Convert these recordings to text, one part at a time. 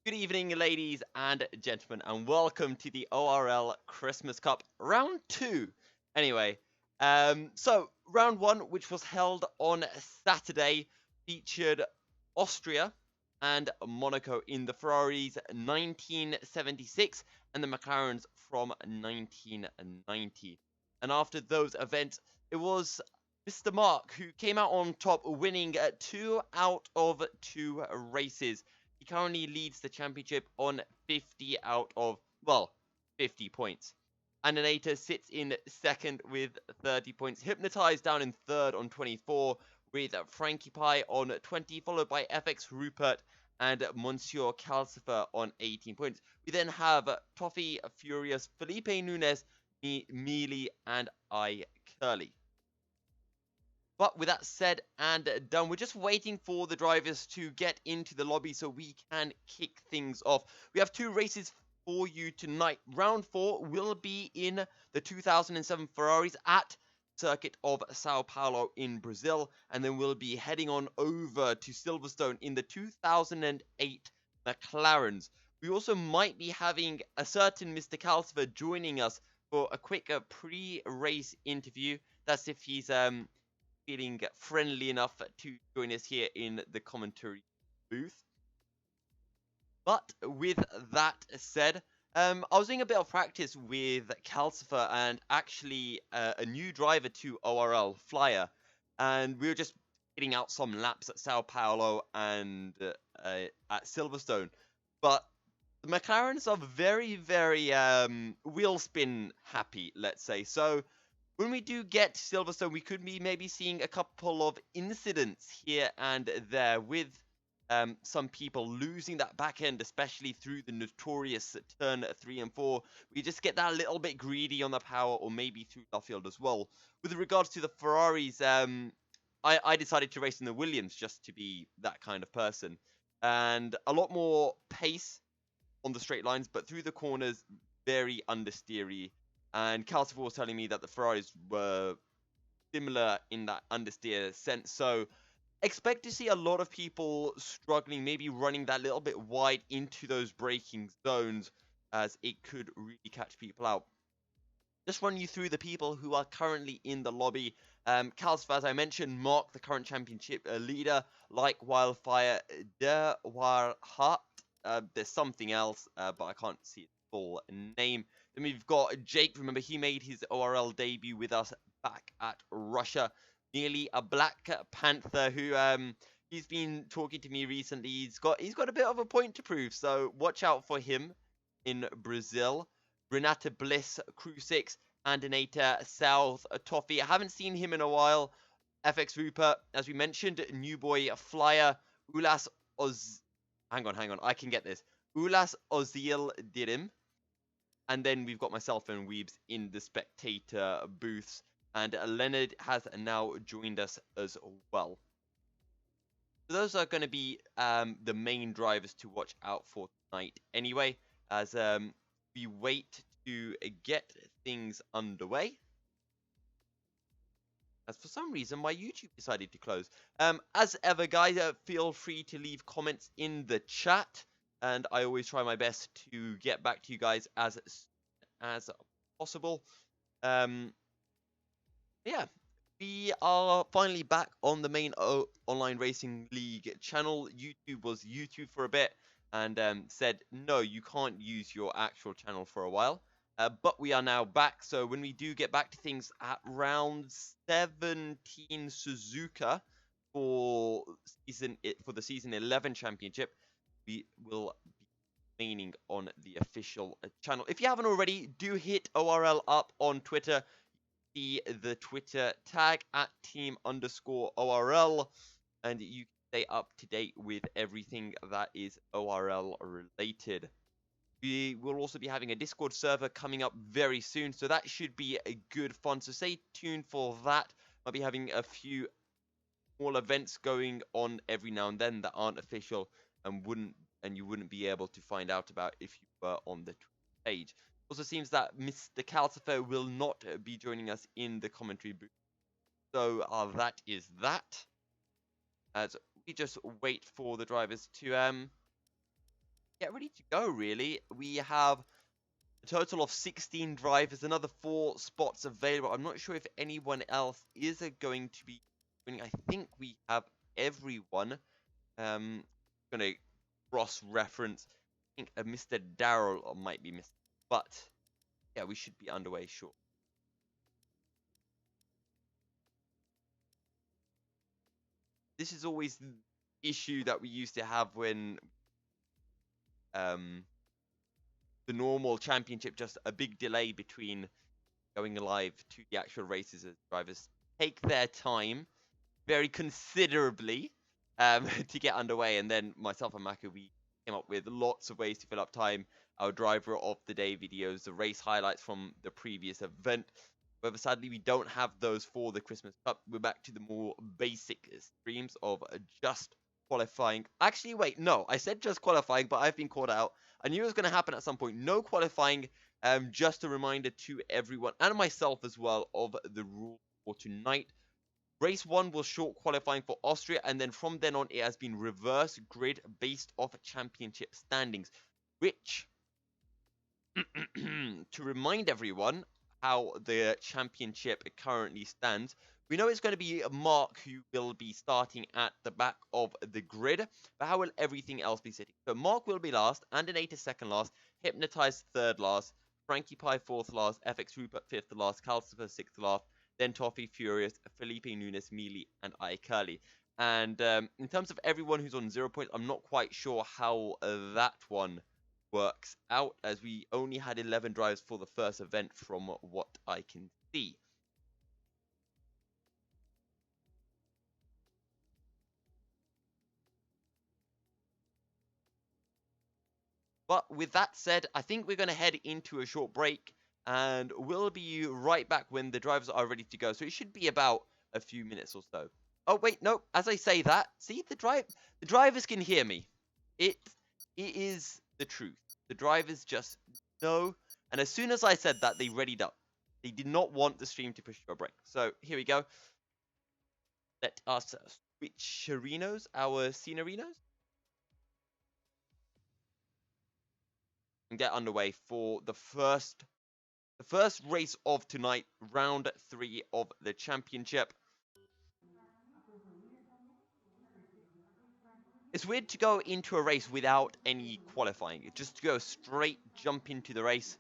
Good evening, ladies and gentlemen, and welcome to the ORL Christmas Cup Round 2. Anyway, so Round 1, which was held on Saturday, featured Austria and Monaco in the Ferraris 1976 and the McLarens from 1990. And after those events, it was Mr. Mark who came out on top, winning 2 out of 2 races. He currently leads the championship on 50 out of, 50 points. Ananator sits in second with 30 points. Hypnotized down in third on 24, with Frankie Pie on 20, followed by FX Rupert and Monsieur Calcifer on 18 points. We then have Toffee, Furious, Felipe Nunes, Mealy, and I Curly. But with that said and done, we're just waiting for the drivers to get into the lobby so we can kick things off. We have 2 races for you tonight. Round 4 will be in the 2007 Ferraris at Circuit of Sao Paulo in Brazil. And then we'll be heading on over to Silverstone in the 2008 McLarens. We also might be having a certain Mr. Calcifer joining us for a quick pre-race interview. That's if he's feeling friendly enough to join us here in the commentary booth. But with that said, I was doing a bit of practice with Calcifer and actually a new driver to ORL, Flyer, and we were just getting out some laps at Sao Paulo and at Silverstone. But the McLarens are very, very wheel spin happy, let's say. So when we do get to Silverstone, we could be maybe seeing a couple of incidents here and there with some people losing that back end, especially through the notorious turn 3 and 4. We just get that a little bit greedy on the power, or maybe through Duffield as well. With regards to the Ferraris, I decided to race in the Williams just to be that kind of person. And a lot more pace on the straight lines, but through the corners, very understeery. And Calcifer was telling me that the Ferraris were similar in that understeer sense. So expect to see a lot of people struggling, maybe running that little bit wide into those braking zones, as it could really catch people out. Just run you through the people who are currently in the lobby. Calcifer, as I mentioned, Mark, the current championship leader, like Wildfire, De Warhat. There's something else, but I can't see its full name. Then we've got Jake. Remember, he made his ORL debut with us back at Russia. Nearly a Black Panther who he's been talking to me recently. He's got a bit of a point to prove, so watch out for him in Brazil. Renata Bliss, Crew 6, Andinator, South, Toffee. I haven't seen him in a while. FX Rupert, as we mentioned, New Boy Flyer, Ulas Oz. Hang on, I can get this. Ulas Ozil Dirim. And then we've got myself and Weebs in the spectator booths. And Leonard has now joined us as well. So those are going to be the main drivers to watch out for tonight anyway, as we wait to get things underway. As for some reason, my YouTube decided to close. As ever, guys, feel free to leave comments in the chat. And I always try my best to get back to you guys as soon as possible. Yeah, we are finally back on the main online racing league channel. YouTube was YouTube for a bit and said, no, you can't use your actual channel for a while. But we are now back. So when we do get back to things at round 17 Suzuka for the season 11 championship, we will be remaining on the official channel. If you haven't already, do hit ORL up on Twitter. See the Twitter tag at team_ORL, and you can stay up to date with everything that is ORL related. We will also be having a Discord server coming up very soon, so that should be a good fun. So stay tuned for that. I'll be having a few small events going on every now and then that aren't official and you wouldn't be able to find out about if you were on the page. Also seems that Mr. Calcifer will not be joining us in the commentary booth. So that is that. As we just wait for the drivers to get ready to go, really. We have a total of 16 drivers, another 4 spots available. I'm not sure if anyone else is going to be winning. I think we have everyone. Gonna cross-reference. I think Mr. Darrell might be missing, but yeah, we should be underway short. This is always the issue that we used to have when the normal championship, just a big delay between going live to the actual races as drivers take their time very considerably to get underway. And then myself and Maku, we came up with lots of ways to fill up time. Our driver of the day videos, the race highlights from the previous event. However, sadly, we don't have those for the Christmas Cup. We're back to the more basic streams of just qualifying. Actually, wait, no, I said just qualifying, but I've been caught out. I knew it was going to happen at some point. No qualifying. Just a reminder to everyone and myself as well of the rule for tonight. Race 1 was short qualifying for Austria, and then from then on it has been reverse grid based off championship standings, which, to remind everyone how the championship currently stands, we know it's going to be Mark who will be starting at the back of the grid, but how will everything else be sitting? So Mark will be last, Andinator second last, Hypnotized third last, Frankie Pie fourth last, FX Rupert fifth last, Calcifer sixth last, then Toffee, Furious, Felipe Nunes, Mealy, and I Curly. And in terms of everyone who's on 0 points, I'm not quite sure how that one works out, as we only had 11 drives for the first event from what I can see. But with that said, I think we're going to head into a short break, and we'll be right back when the drivers are ready to go. So it should be about a few minutes or so. Oh wait, no. As I say that, see, the drivers can hear me. It is the truth. The drivers just know, and as soon as I said that, they readied up. They did not want the stream to push to a break. So here we go. Let us switch arenas, our scene arenas, and get underway for the first race of tonight, round 3 of the championship. It's weird to go into a race without any qualifying, just to go straight jump into the race.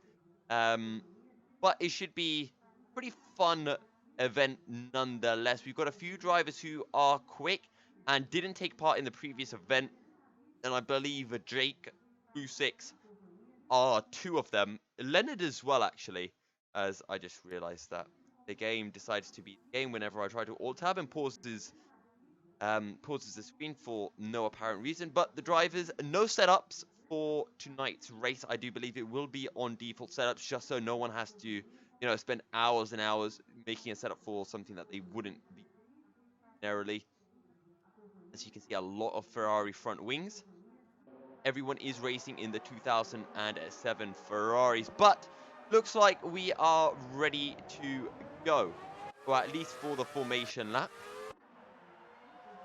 But it should be a pretty fun event nonetheless. We've got a few drivers who are quick and didn't take part in the previous event, and I believe Jake, Six are 2 of them. Leonard as well, actually, as I just realized that the game decides to be the game whenever I try to alt-tab and pauses the screen for no apparent reason. But the drivers, no setups for tonight's race. I do believe it will be on default setups, just so no one has to, spend hours and hours making a setup for something that they wouldn't be ordinarily. As you can see, a lot of Ferrari front wings. Everyone is racing in the 2007 Ferraris, but looks like we are ready to go, or at least for the formation lap.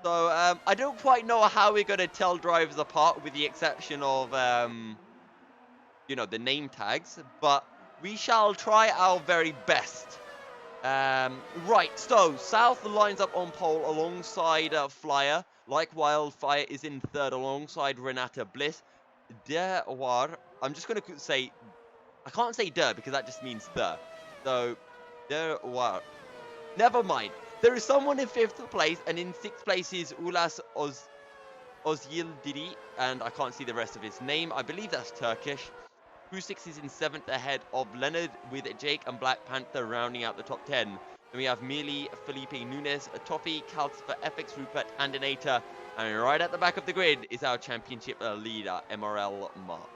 So I don't quite know how we're going to tell drivers apart, with the exception of the name tags, but we shall try our very best. Right, so South lines up on pole alongside Flyer. Like Wildfire is in third alongside Renata Bliss. War, I'm just going to say, I can't say der because that just means the. So, War. Never mind. There is someone in 5th place, and in 6th place is Ulas Ozyildiri, and I can't see the rest of his name. I believe that's Turkish. Six is in 7th ahead of Leonard, with Jake and Black Panther rounding out the top 10. Then we have Mealy, Felipe Nunes, Toffee, Calcifer, FX Rupert, and Anata. And right at the back of the grid is our championship leader, MRL Mark.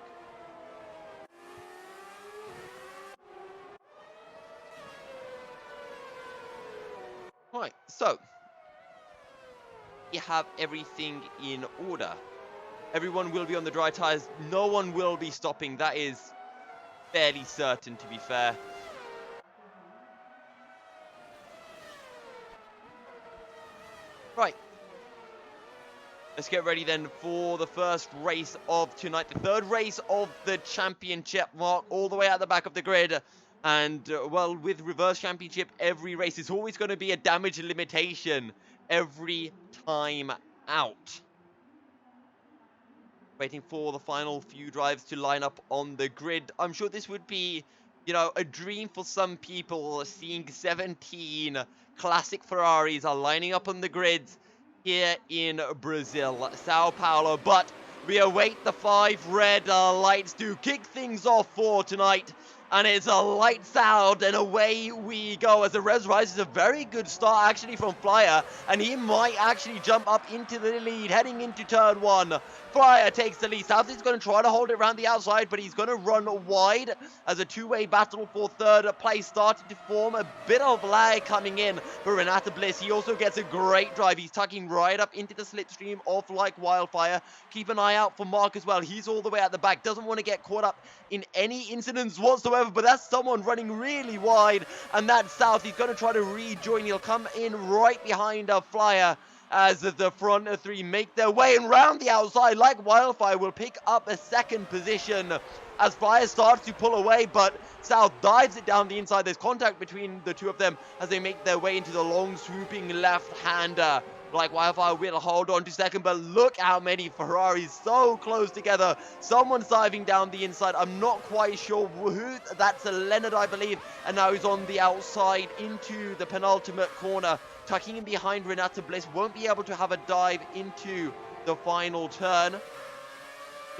Right, so we have everything in order. Everyone will be on the dry tires. No one will be stopping. That is fairly certain, to be fair. Right. Let's get ready then for the first race of tonight. The third race of the championship, Mark, all the way at the back of the grid. And, well, with reverse championship, every race is always going to be a damage limitation every time out. Waiting for the final few drives to line up on the grid. I'm sure this would be, you know, a dream for some people, seeing 17 classic Ferraris are lining up on the grids here in Brazil, Sao Paulo. But we await the 5 red lights to kick things off for tonight. And it's a lights out and away we go as the Res Rise is a very good start actually from Flyer, and he might actually jump up into the lead heading into turn 1. Flyer takes the lead. South is going to try to hold it around the outside, but he's going to run wide as a two-way battle for third place started to form. A bit of lag coming in for Renata Bliss. He also gets a great drive. He's tucking right up into the slipstream of Like Wildfire. Keep an eye out for Mark as well. He's all the way at the back. Doesn't want to get caught up in any incidents whatsoever, but that's someone running really wide, and that's South. He's going to try to rejoin. He'll come in right behind a Flyer as the front 3 make their way, and round the outside, Like Wildfire will pick up a second position as Flyer starts to pull away, but South dives it down the inside. There's contact between the two of them as they make their way into the long swooping left-hander. Like Wildfire will hold on to second, but look how many Ferraris so close together. Someone's diving down the inside. I'm not quite sure who. That's a Leonard, I believe. And now he's on the outside into the penultimate corner. Tucking in behind Renata Bliss. Won't be able to have a dive into the final turn.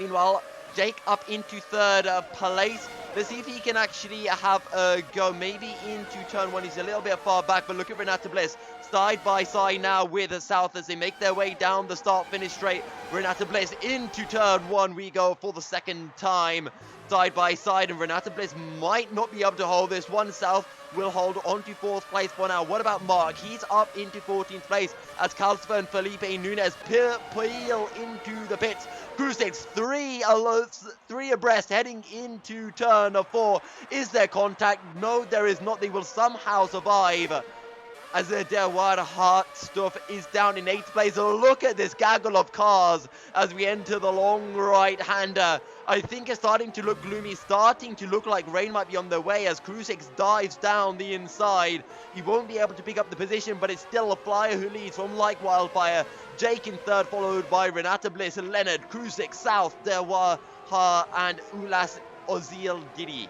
Meanwhile, Jake up into third place. Let's see if he can actually have a go maybe into turn 1. He's a little bit far back, but look at Renata Bliss side by side now with the South as they make their way down the start-finish straight. Renata Bliss into turn 1 we go for the second time side by side, and Renata Bliss might not be able to hold this one. South will hold on to 4th place for now. What about Mark? He's up into 14th place as Calcifer and Felipe Nunez peel into the pits. Crusaders three abreast heading into turn 4. Is there contact? No, there is not. They will somehow survive as the Derwada Hart stuff is down in 8th place. Look at this gaggle of cars as we enter the long right-hander. I think it's starting to look gloomy, starting to look like rain might be on the way as Krusix dives down the inside. He won't be able to pick up the position, but it's still a Flyer who leads from Like Wildfire. Jake in third, followed by Renata Bliss, Leonard, Krusix, South, Derwada, and Ulas Ozil Giri.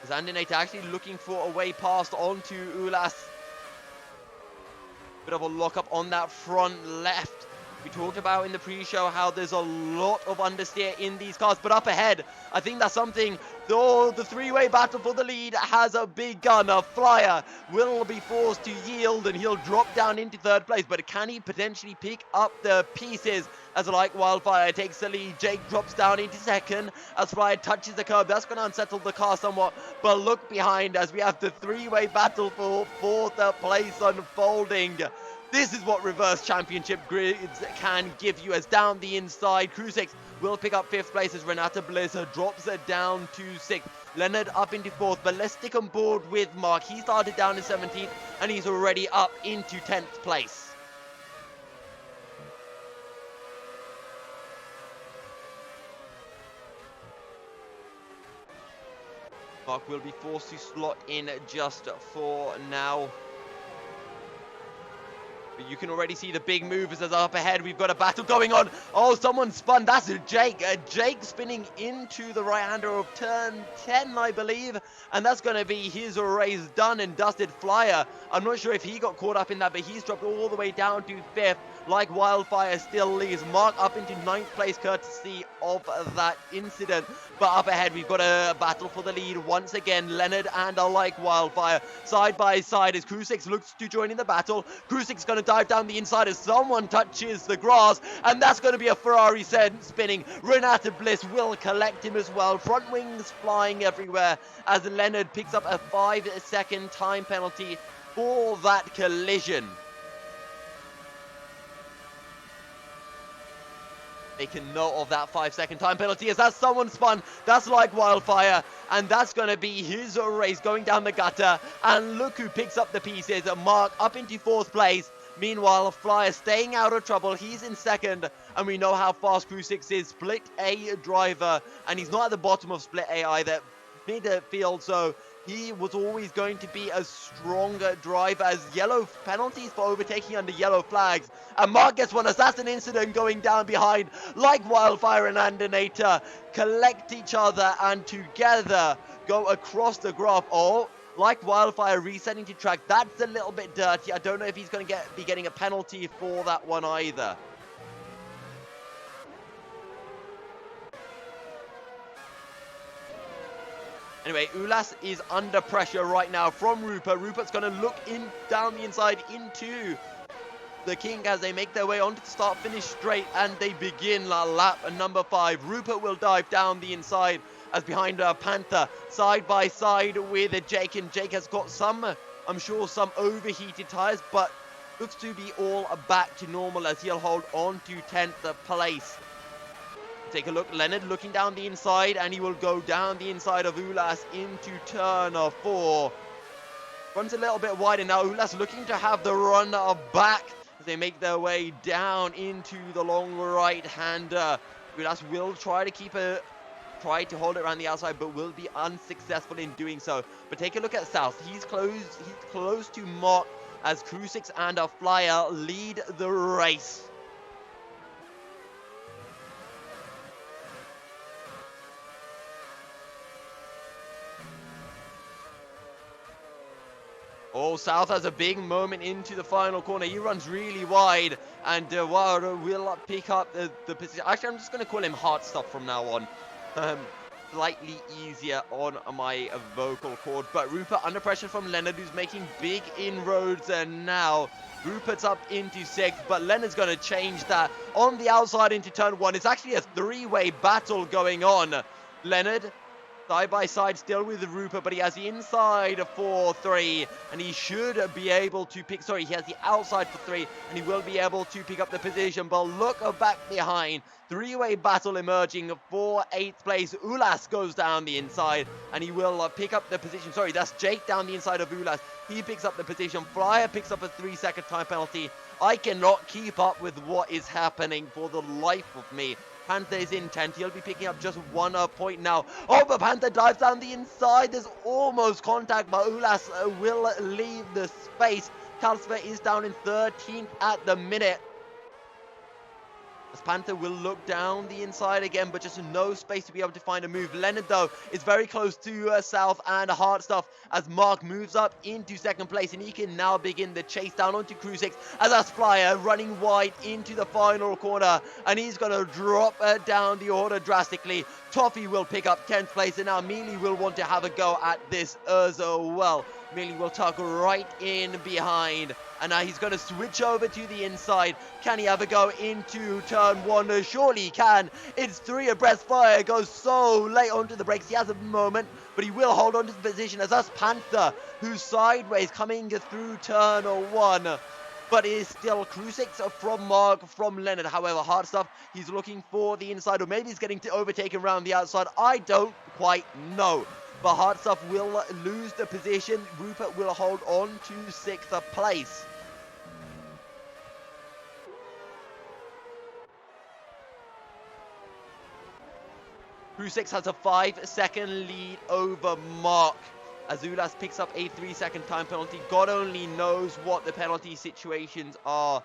Zandinate actually looking for a way past onto Ulas. Bit of a lock-up on that front left. We talked about in the pre-show how there's a lot of understeer in these cars, but up ahead, I think that's something. Though the three-way battle for the lead has a big gun. A Flyer will be forced to yield and he'll drop down into third place, but can he potentially pick up the pieces as Like Wildfire takes the lead? Jake drops down into second as Flyer touches the curb. That's going to unsettle the car somewhat, but look behind as we have the three-way battle for 4th place unfolding. This is what reverse championship grids can give you, as down the inside, Cruisix will pick up 5th place as Renata Bliss drops it down to 6th. Leonard up into 4th, but let's stick on board with Mark. He started down in 17th and he's already up into 10th place. Mark will be forced to slot in just for now. But you can already see the big movers as up ahead. We've got a battle going on. Oh, someone spun. That's Jake. Jake spinning into the right-hander of turn 10, I believe. And that's going to be his race done and dusted. Flyer, I'm not sure if he got caught up in that, but he's dropped all the way down to 5th. Like Wildfire still leads. Mark up into 9th place courtesy of that incident. But up ahead, we've got a battle for the lead once again. Leonard and Like Wildfire side by side as Cruisix looks to join in the battle. Cruisix going to dive down the inside as someone touches the grass, and that's going to be a Ferrari spinning. Renata Bliss will collect him as well. Front wings flying everywhere as Leonard picks up a 5-second time penalty for that collision. Taking note of that 5-second time penalty as that's someone spun. That's like wildfire. And that's going to be his race going down the gutter. And look who picks up the pieces. Mark up into 4th place. Meanwhile, Flyer staying out of trouble. He's in 2nd. And we know how fast Crew6 is. Split A driver. And he's not at the bottom of Split A either. Midfield, so he was always going to be a stronger driver as yellow penalties for overtaking under yellow flags. And Mark gets one as that's an incident going down behind like wildfire and Andinator collect each other and together go across the graph. Oh, like wildfire resetting to track. That's a little bit dirty. I don't know if he's going to be getting a penalty for that one either. Anyway, Ulas is under pressure right now from Rupert. Rupert's going to look down the inside into the King as they make their way onto the start-finish straight, and they begin lap number 5. Rupert will dive down the inside as behind Panther, side by side with Jake, and Jake has got some, I'm sure, some overheated tyres, but looks to be all back to normal as he'll hold on to 10th place. Take a look, Leonard looking down the inside, and he will go down the inside of Ulas into turn 4. Runs a little bit wider now. Ulas looking to have the run back as they make their way down into the long right-hander. Ulas will try to hold it around the outside, but will be unsuccessful in doing so. But take a look at South. He's close to Mark as Crew6 and a Flyer lead the race. Oh, South has a big moment into the final corner. He runs really wide, and Wilder will pick up the position. Actually, I'm just going to call him Hard Stuff from now on. Slightly easier on my vocal cord. But Rupert under pressure from Leonard, who's making big inroads, and now Rupert's up into 6th, but Leonard's going to change that on the outside into turn 1. It's actually a 3-way battle going on. Leonard side by side still with Rupert, but he has the inside for 3, and he should be able to pick, he has the outside for 3, and he will be able to pick up the position. But look back behind, 3-way battle emerging for 8th place. Ulas goes down the inside, and he will pick up the position. That's Jake down the inside of Ulas. He picks up the position. Flyer picks up a 3-second time penalty. I cannot keep up with what is happening for the life of me. Panther is in 10th. He'll be picking up just 1 point now. Oh, but Panther dives down the inside. There's almost contact, but Ulas will leave the space. Calsper is down in 13th at the minute. As Panther will look down the inside again, but just no space to be able to find a move. Leonard, though, is very close to South and Hard Stuff as Mark moves up into 2nd place, and he can now begin the chase down onto Crew6 as that's Flyer running wide into the final corner, and he's going to drop down the order drastically. Toffee will pick up 10th place, and now Mealy will want to have a go at this as well. Mealy will tuck right in behind, and now he's going to switch over to the inside. Can he have a go into turn 1? Surely he can. It's 3 abreast. Fire goes so late onto the brakes. He has a moment, but he will hold on to the position as that's Panther, who's sideways coming through turn 1. But it is still Crew6 from Mark, from Leonard. However, Hard Stuff, he's looking for the inside, or maybe he's getting overtaken around the outside. I don't quite know. But Hard Stuff will lose the position. Rupert will hold on to 6th place. Crew6 has a 5-second lead over Mark. Azulas picks up a 3-second time penalty. God only knows what the penalty situations are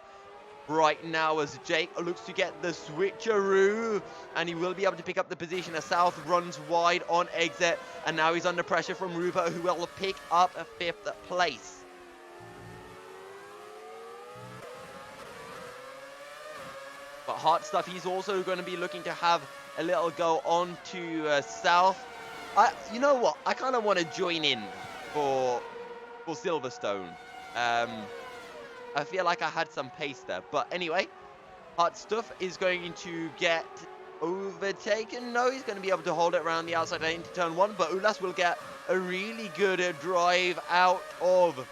right now as Jake looks to get the switcheroo, and he will be able to pick up the position as South runs wide on exit, and now he's under pressure from Rupert, who will pick up a 5th place. But Hard Stuff, he's also going to be looking to have a little go on to South. You know what? I kind of want to join in for Silverstone. I feel like I had some pace there. But anyway, Hard Stuff is going to get overtaken. No, he's going to be able to hold it around the outside into turn 1. But Ulas will get a really good drive out of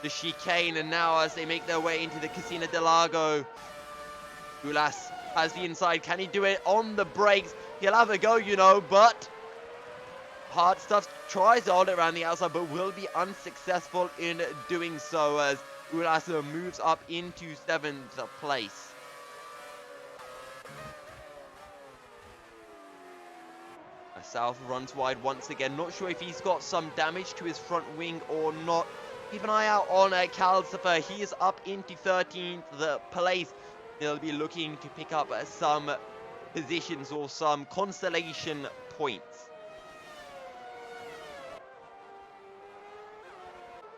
the chicane. And now as they make their way into the Casino del Lago, Ulas has the inside. Can he do it on the brakes? He'll have a go, you know, but Hard Stuff tries to hold it around the outside, but will be unsuccessful in doing so as Ulasa moves up into 7th place. South runs wide once again. Not sure if he's got some damage to his front wing or not. Keep an eye out on Calcifer. He is up into 13th place. He'll be looking to pick up some positions or some consolation points.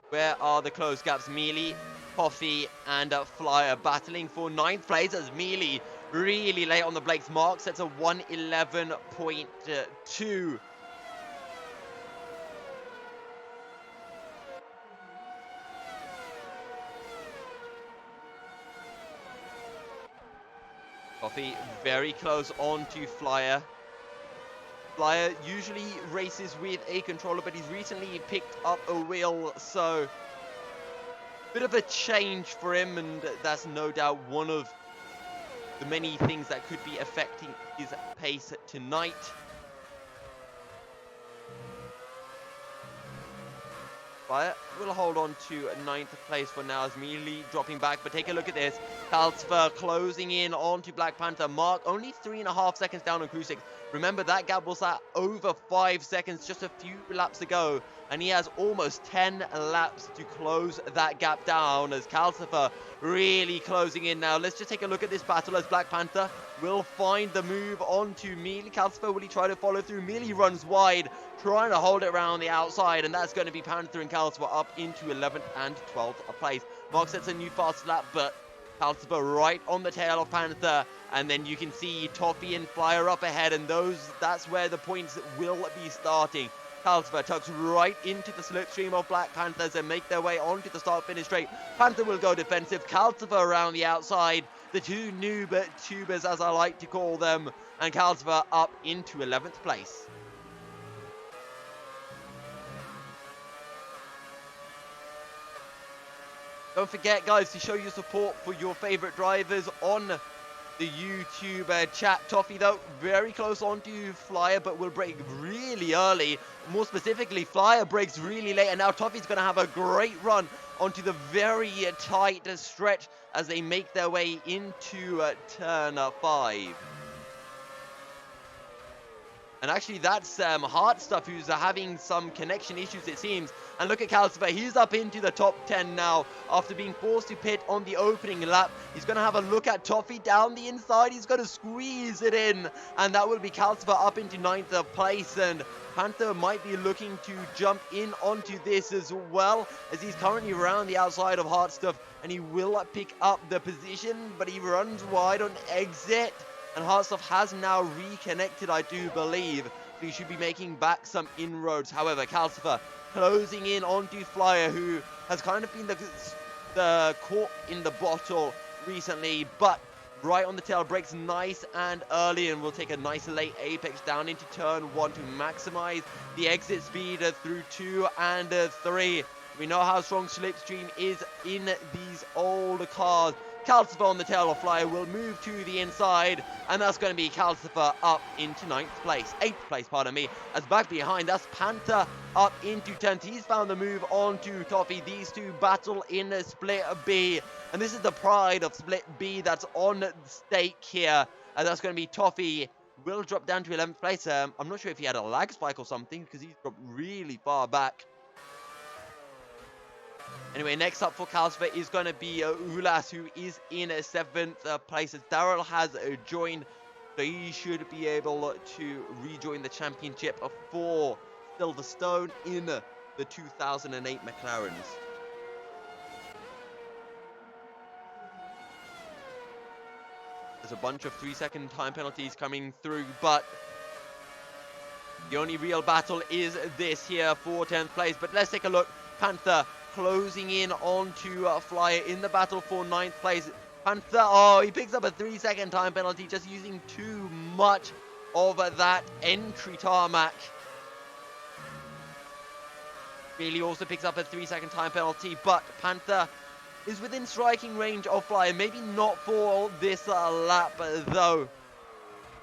Where are the close gaps? Mealy, Coffee, and Flyer battling for 9th place as Mealy really late on the Blake's mark. Sets a 1:11.2. Coffee very close on to Flyer. Flyer usually races with a controller, but he's recently picked up a wheel, so bit of a change for him, and that's no doubt one of the many things that could be affecting his pace tonight. Flyer will hold on to 9th place for now as Mealy dropping back, but take a look at this. Calcifer closing in onto Black Panther. Mark only 3.5 seconds down on Crucix. Remember, that gap was at over 5 seconds just a few laps ago, and he has almost 10 laps to close that gap down as Calcifer really closing in now. Let's just take a look at this battle as Black Panther will find the move onto Mealy. Calcifer, will he try to follow through? Mealy runs wide, trying to hold it around the outside, and that's going to be Panther and Calcifer up into 11th and 12th place. Mark sets a new fast lap, but Calcifer right on the tail of Panther, and then you can see Toffee and Flyer up ahead, and that's where the points will be starting. Calcifer tucks right into the slipstream of Black Panthers and make their way onto the start-finish straight. Panther will go defensive. Calcifer around the outside. The two noob tubers, as I like to call them, and Calcifer up into 11th place. Don't forget, guys, to show your support for your favorite drivers on the YouTube chat. Toffee, though, very close onto Flyer, but will break really early. More specifically, Flyer breaks really late, and now Toffee's going to have a great run onto the very tight stretch as they make their way into turn 5. And actually, that's Hard Stuff who's having some connection issues, it seems. And look at Calcifer. He's up into the top 10 now after being forced to pit on the opening lap. He's going to have a look at Toffee down the inside. He's going to squeeze it in. And that will be Calcifer up into 9th place. And Panther might be looking to jump in onto this as well, as he's currently around the outside of Hard Stuff. And he will pick up the position, but he runs wide on exit. And Hard Stuff has now reconnected, I do believe. So he should be making back some inroads. However, Calcifer closing in onto Flyer, who has kind of been the cork in the bottle recently. But right on the tail, breaks nice and early, and will take a nice late apex down into turn 1 to maximize the exit speed through 2 and 3. We know how strong Slipstream is in these old cars. Calcifer on the tail of Flyer will move to the inside, and that's going to be Calcifer up into 8th place, pardon me, as back behind, that's Panther up into 10th. He's found the move onto Toffee. These two battle in Split B, and this is the pride of Split B that's on stake here, and that's going to be Toffee. Will drop down to 11th place. I'm not sure if he had a lag spike or something, because he's dropped really far back. Anyway, next up for Calcifer is going to be Ulas, who is in 7th place. As Daryl has joined, so he should be able to rejoin the championship for Silverstone in the 2008 McLarens. There's a bunch of 3-second time penalties coming through, but the only real battle is this here for 10th place. But let's take a look. Panther closing in onto Flyer in the battle for 9th place. Panther, oh, he picks up a 3-second time penalty, just using too much of that entry tarmac. Really also picks up a 3-second time penalty, but Panther is within striking range of Flyer. Maybe not for this lap, though.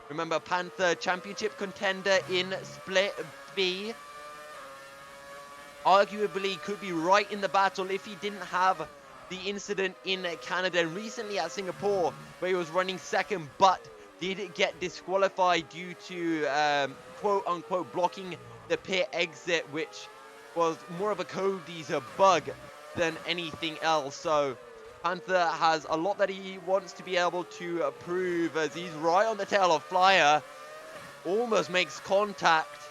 Remember, Panther championship contender in Split B. Arguably could be right in the battle if he didn't have the incident in Canada and recently at Singapore, where he was running second, but did get disqualified due to quote-unquote blocking the pit exit, which was more of a Cody's bug than anything else. So Panther has a lot that he wants to be able to prove, as he's right on the tail of Flyer, almost makes contact.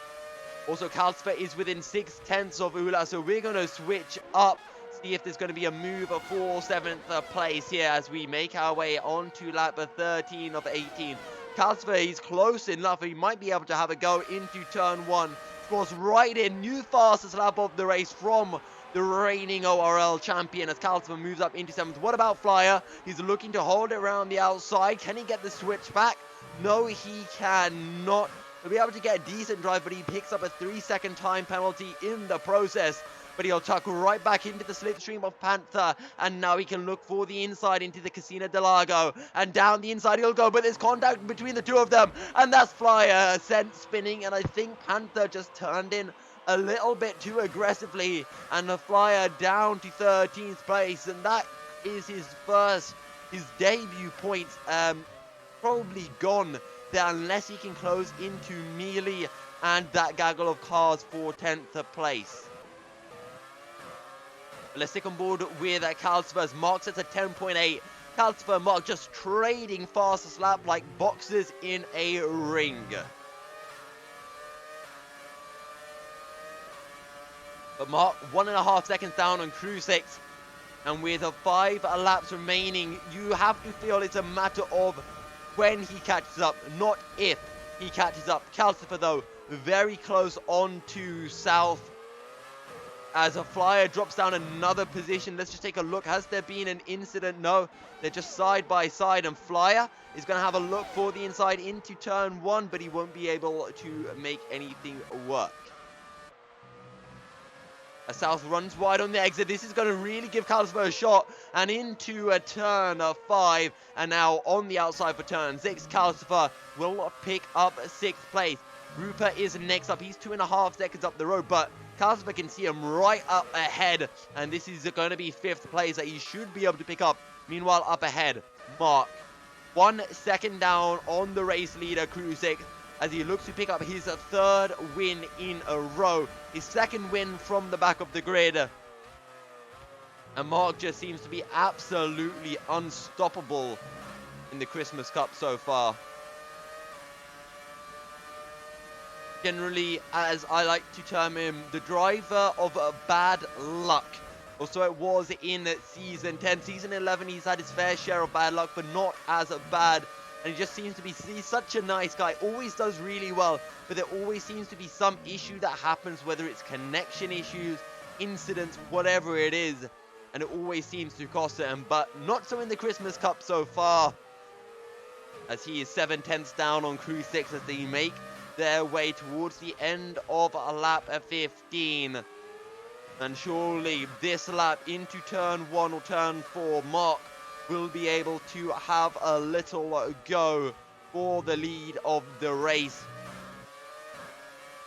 Also, Calcifer is within 6/10 of Ula, so we're going to switch up, see if there's going to be a move for 7th place here as we make our way on to lap 13 of 18. Calcifer, he's close enough, he might be able to have a go into turn 1. Scores right in, new fastest lap of the race from the reigning ORL champion as Calcifer moves up into 7th. What about Flyer? He's looking to hold it around the outside. Can he get the switch back? No, he cannot. He'll be able to get a decent drive, but he picks up a 3-second time penalty in the process. But he'll tuck right back into the slipstream of Panther, and now he can look for the inside into the Casino del Lago, and down the inside he'll go, but there's contact between the two of them, and that's Flyer sent spinning, and I think Panther just turned in a little bit too aggressively, and the Flyer down to 13th place, and that is his debut points, probably gone there unless he can close into Neely and that gaggle of cars for 10th place. Let's stick on board with Calcifer's Mark sets at 10.8. Calcifer, Mark just trading fastest lap like boxers in a ring. But Mark 1.5 seconds down on crew 6. And with 5 laps remaining, you have to feel it's a matter of when he catches up, not if he catches up. Calcifer, though, very close on to South. As a Flyer drops down another position. Let's just take a look. Has there been an incident? No. They're just side by side. And Flyer is going to have a look for the inside into turn 1, but he won't be able to make anything work. As South runs wide on the exit, this is going to really give Calcifer a shot. And into a turn 5. And now on the outside for turn 6, Calcifer will pick up 6th place. Rupert is next up. He's 2.5 seconds up the road, but Calcifer can see him right up ahead. And this is going to be 5th place that he should be able to pick up. Meanwhile, up ahead, Mark 1 second down on the race leader, crew 6. As he looks to pick up his 3rd win in a row. His 2nd win from the back of the grid. And Mark just seems to be absolutely unstoppable in the Christmas Cup so far. Generally, as I like to term him, the driver of bad luck. Also, it was in Season 10. Season 11, he's had his fair share of bad luck, but not as bad. And he just seems to be, he's such a nice guy, always does really well, but there always seems to be some issue that happens, whether it's connection issues, incidents, whatever it is, and it always seems to cost him, but not so in the Christmas Cup so far, as he is 7/10 down on crew 6 as they make their way towards the end of lap 15. And surely this lap into turn 1 or turn 4, Mark will be able to have a little go for the lead of the race.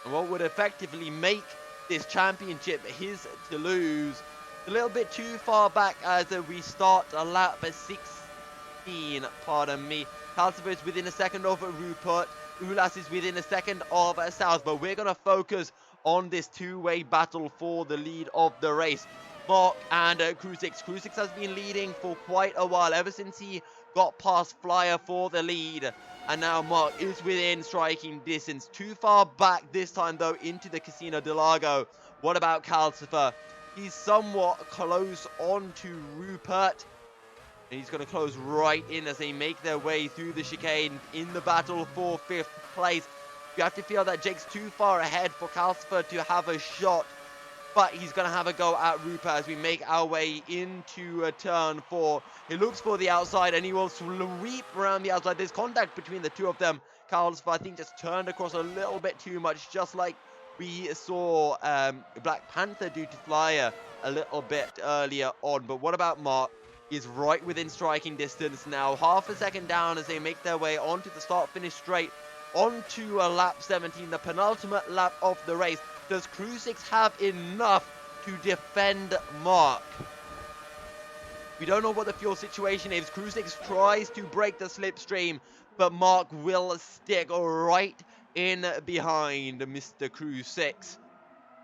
And what would effectively make this championship his to lose. A little bit too far back as we start lap 16, pardon me. Calcifer is within a second of Rupert. Ulas is within a second of South, but we're going to focus on this two-way battle for the lead of the race. Mark and Crew 6. Crew 6 has been leading for quite a while, ever since he got past Flyer for the lead. And now Mark is within striking distance. Too far back this time, though, into the Casino del Lago. What about Calcifer? He's somewhat close on to Rupert. And he's going to close right in as they make their way through the chicane in the battle for 5th place. You have to feel that Jake's too far ahead for Calcifer to have a shot. But he's going to have a go at Rupert as we make our way into turn 4. He looks for the outside and he will sweep around the outside. There's contact between the two of them. Calcifer, I think, just turned across a little bit too much, just like we saw Black Panther do to Flyer. a little bit earlier on. But what about Mark? He's right within striking distance now. Half a second down as they make their way onto the start-finish straight, onto a lap 17, the penultimate lap of the race. Does Crew 6 have enough to defend Mark? We don't know what the fuel situation is. Crew 6 tries to break the slipstream, but Mark will stick right in behind Mr. Crew 6.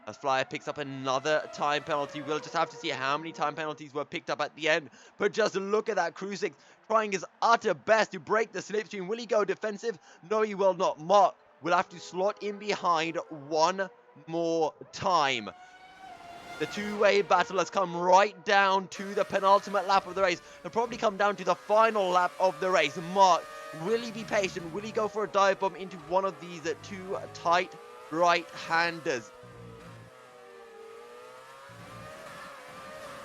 As Flyer picks up another time penalty. We'll just have to see how many time penalties were picked up at the end. But just look at that. Crew 6 trying his utter best to break the slipstream. Will he go defensive? No, he will not. Mark will have to slot in behind one more time. The two-way battle has come right down to the penultimate lap of the race. It'll probably come down to the final lap of the race. Mark, will he be patient? Will he go for a dive bomb into one of these two tight right-handers?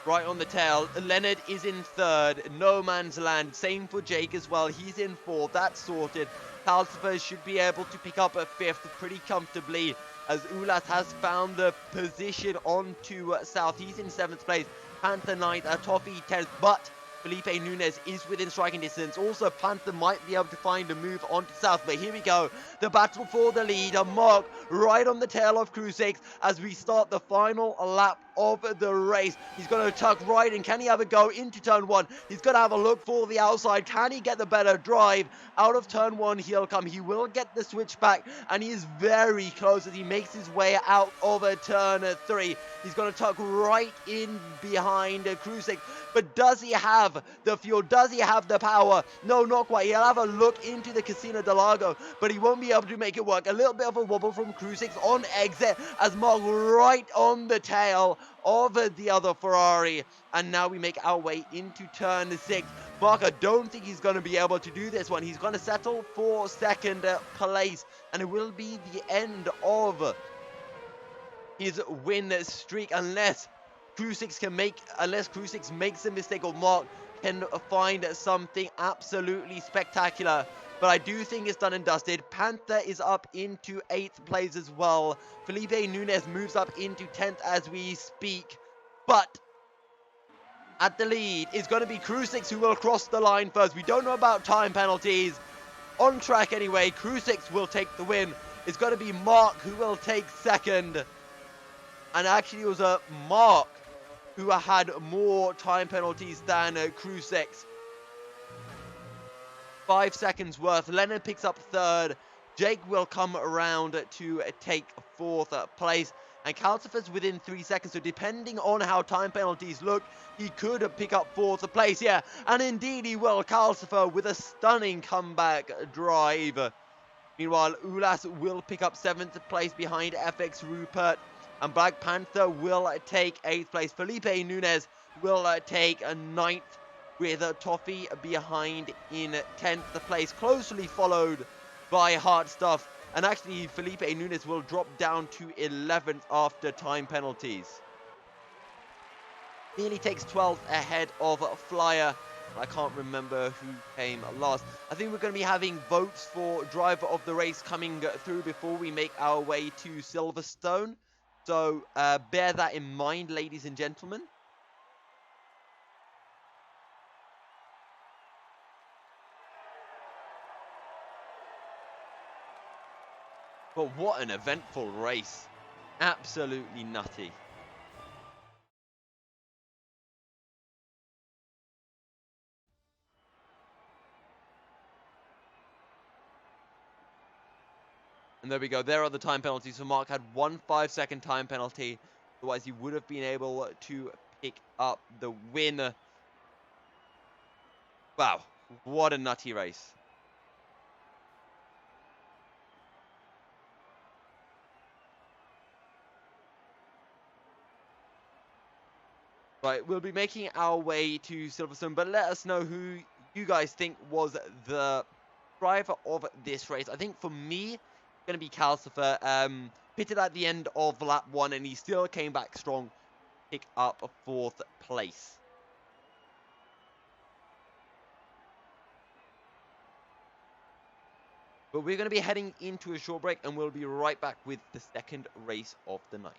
Right on the tail. Leonard is in third. No man's land. Same for Jake as well. He's in fourth. That's sorted. Calcifer should be able to pick up a fifth pretty comfortably, as Ulas has found the position onto south. He's in 7th place. Panther 9th, Toffee 10th, but Felipe Nunez is within striking distance. Also, Panther might be able to find a move onto south, but here we go. The battle for the lead. Mark right on the tail of Crew 6 as we start the final lap of the race. He's going to tuck right in. Can he have a go into turn 1? He's going to have a look for the outside. Can he get the better drive? Out of turn 1 he'll come. He will get the switch back, and he is very close as he makes his way out of turn 3. He's going to tuck right in behind Crew 6, but does he have the fuel? Does he have the power? No, not quite. He'll have a look into the Casino del Lago, but he won't be able to make it work. A little bit of a wobble from Crew 6 on exit as Mark right on the tail of the other Ferrari, and now we make our way into turn 6. Mark, I don't think he's going to be able to do this one. He's going to settle for 2nd place, and it will be the end of his win streak unless Crew 6 makes a mistake, or Mark can find something absolutely spectacular. But I do think it's done and dusted. Panther is up into 8th place as well. Felipe Nunez moves up into 10th as we speak. But at the lead is going to be Crew 6 who will cross the line first. We don't know about time penalties. On track anyway, Crew 6 will take the win. It's going to be Mark who will take 2nd. And actually it was Mark who had more time penalties than Crew 6. 5 seconds worth. Leonard picks up 3rd. Jake will come around to take 4th place. And Calcifer's within 3 seconds. So depending on how time penalties look, he could pick up 4th place. Yeah, and indeed he will. Calcifer with a stunning comeback drive. Meanwhile, Ulas will pick up 7th place behind FX Rupert. And Black Panther will take 8th place. Felipe Nunez will take 9th, with Toffee behind in 10th place, closely followed by Hard Stuff. And actually, Felipe Nunez will drop down to 11th after time penalties. Nearly takes 12th ahead of Flyer. I can't remember who came last. I think we're going to be having votes for driver of the race coming through before we make our way to Silverstone. So bear that in mind, ladies and gentlemen. But what an eventful race. Absolutely nutty. And there we go. There are the time penalties. So Mark had 1 5-second time penalty. Otherwise, he would have been able to pick up the win. Wow. What a nutty race. Right, we'll be making our way to Silverstone, but let us know who you guys think was the driver of this race. I think for me, it's going to be Calcifer. Pitted at the end of lap 1, and he still came back strong, pick up a 4th place. But we're going to be heading into a short break, and we'll be right back with the second race of the night.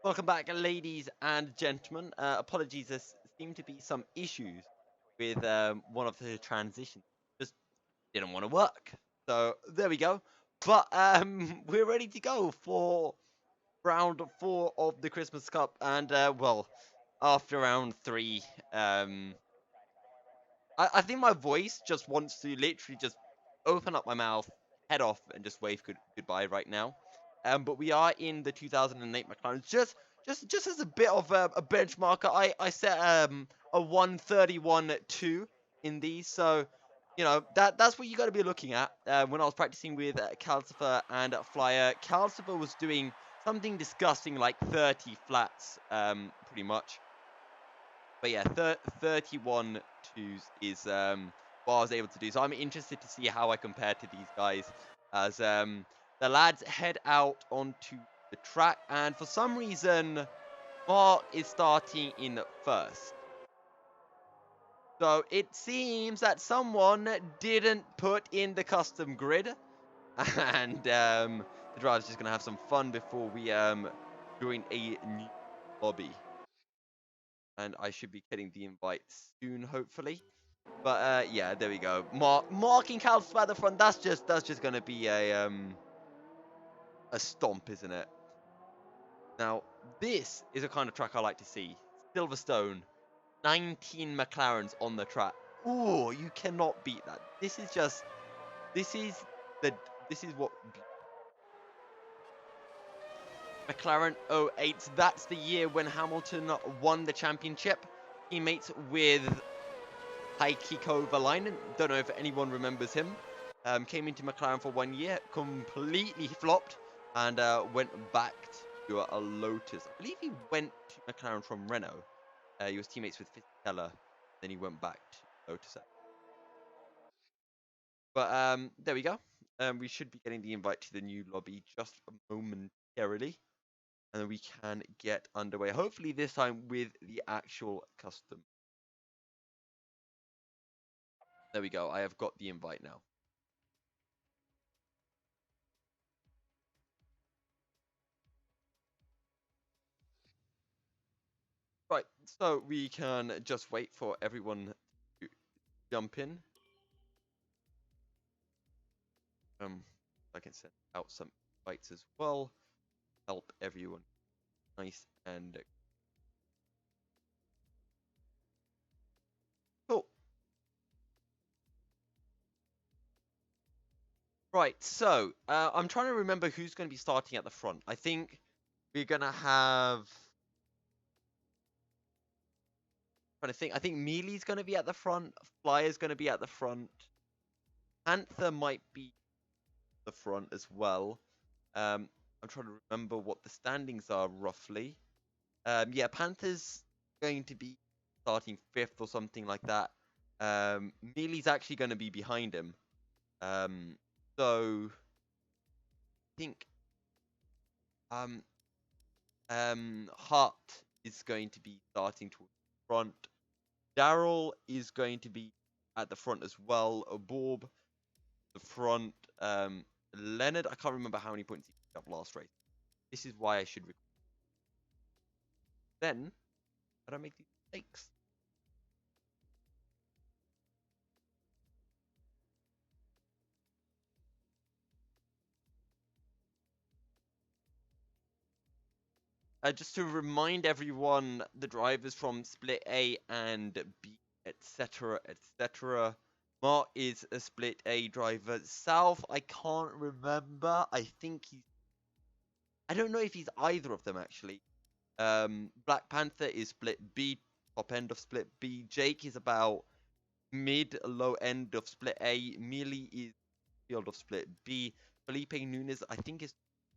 Welcome back, ladies and gentlemen. Apologies, there seem to be some issues with one of the transitions. Just didn't want to work. So there we go. But we're ready to go for round 4 of the Christmas Cup. And well, after round 3, I think my voice just wants to literally just open up my mouth, head off, and just wave goodbye right now. But we are in the 2008 McLaren. Just as a bit of a benchmarker, I set a 131.2 in these, so you know that's what you got to be looking at. When I was practicing with Calcifer and Flyer, Calcifer was doing something disgusting like 30 flats, pretty much. But yeah, 31 twos is what I was able to do. So I'm interested to see how I compare to these guys as the lads head out onto the track. And for some reason, Mark is starting in first. So it seems that someone didn't put in the custom grid. And the driver's just going to have some fun before we join a new lobby. And I should be getting the invite soon, hopefully. But yeah, there we go. Marking Calcifer at the front. That's just gonna be a stomp, isn't it? Now this is a kind of track I like to see. Silverstone, 19 McLarens on the track. Ooh, you cannot beat that. This is what McLaren 08. That's the year when Hamilton won the championship. Teammates with Heikki Kovalainen. Don't know if anyone remembers him. Came into McLaren for 1 year, completely flopped, and went back to a Lotus. I believe he went to McLaren from Renault. He was teammates with Fisichella, then he went back to Lotus. But there we go. We should be getting the invite to the new lobby just momentarily, and then we can get underway. Hopefully this time with the actual custom. There we go. I have got the invite now. Right, so we can just wait for everyone to jump in. I can send out some invites as well. Help everyone nice and cool. Right, so I'm trying to remember who's going to be starting at the front. I think we're going to have... I think Mealy's going to be at the front. Flyer's going to be at the front. Panther might be the front as well. I'm trying to remember what the standings are roughly. Yeah, Panther's going to be starting 5th or something like that. Mealy's actually going to be behind him. So I think Hart is going to be starting towards the front. Daryl is going to be at the front as well. Bob, the front. Leonard, I can't remember how many points he picked up last race. This is why I should record. Then I don't make these mistakes. Just to remind everyone, the drivers from Split A and B, etc., etc. Mark is a Split A driver. South, I can't remember. I think he's... I don't know if he's either of them, actually. Black Panther is Split B, top end of Split B. Jake is about mid-low end of Split A. Mealy is field of Split B. Felipe Nunes, I think, is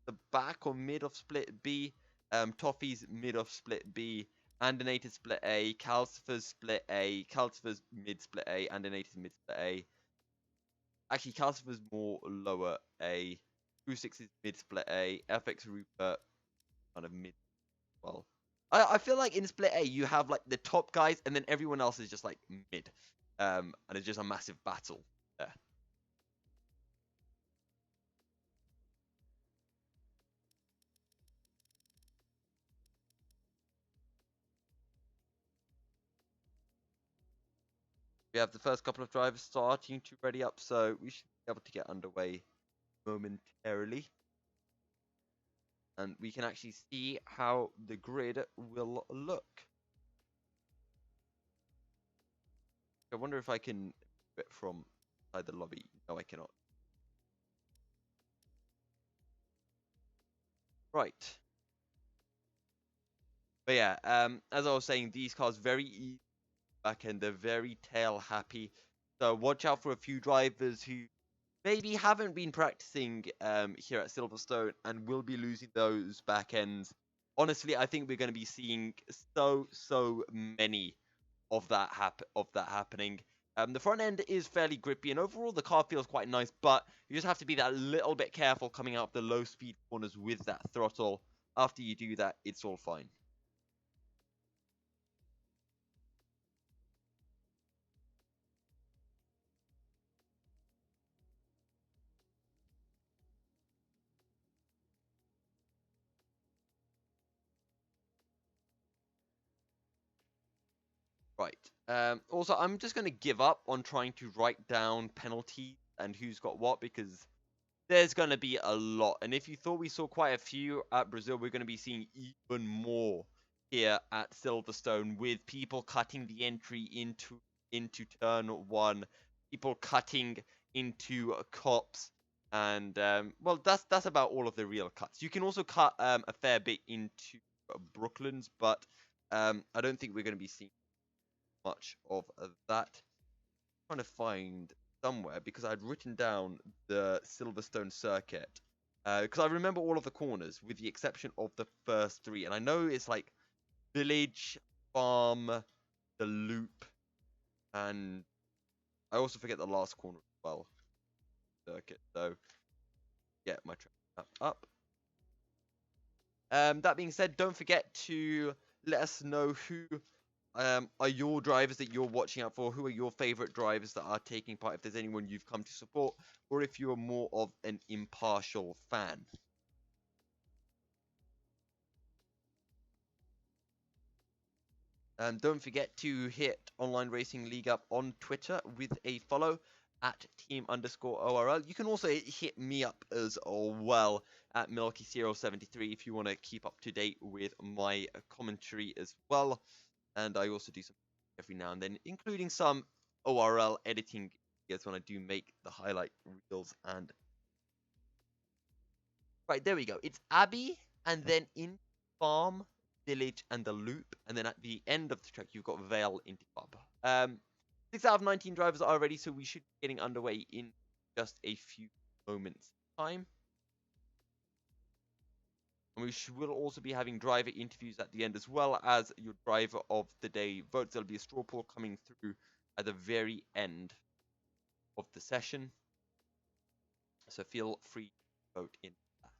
the back or mid of Split B. Toffee's mid of Split B, Andinated Split A, Calcifer's Split A, Calcifer's mid Split A, Andinated mid Split A. Actually, Calcifer's more lower A, 26 is mid Split A, FX Rupert kind of mid as well. I feel like in Split A you have like the top guys and then everyone else is just like mid. And it's just a massive battle there. We have the first couple of drivers starting to ready up, so we should be able to get underway momentarily. And we can actually see how the grid will look. I wonder if I can do it from inside the lobby. No, I cannot. Right. But yeah, as I was saying, these cars very easy back end. They're very tail happy. So watch out for a few drivers who maybe haven't been practicing here at Silverstone and will be losing those back ends. Honestly, I think we're going to be seeing so many of that happening. The front end is fairly grippy, and overall the car feels quite nice, but you just have to be that little bit careful coming out the low speed corners with that throttle. After you do that, it's all fine. Right. Also, I'm just going to give up on trying to write down penalties and who's got what, because there's going to be a lot. And if you thought we saw quite a few at Brazil, we're going to be seeing even more here at Silverstone, with people cutting the entry into turn one, people cutting into cops, and well, that's about all of the real cuts. You can also cut a fair bit into Brooklands, but I don't think we're going to be seeing much of that. I'm trying to find somewhere because I'd written down the Silverstone circuit because I remember all of the corners with the exception of the first three, and I know it's like village, farm, the loop, and I also forget the last corner as well. Circuit. So get my track map up. That being said, don't forget to let us know who are your drivers that you're watching out for? Who are your favorite drivers that are taking part? If there's anyone you've come to support, or if you're more of an impartial fan. Don't forget to hit Online Racing League up on Twitter with a follow at team_ORL. You can also hit me up as well at MilkyCereal73 if you want to keep up to date with my commentary as well. And I also do some every now and then, including some ORL editing videos when I do make the highlight reels. And right, there we go. It's Abbey, and then in Farm, Village, and the Loop, and then at the end of the track you've got Vale into Pub. 6 out of 19 drivers are ready, so we should be getting underway in just a few moments time. And we will also be having driver interviews at the end, as well as your driver of the day votes. There'll be a straw poll coming through at the very end of the session, so feel free to vote in that.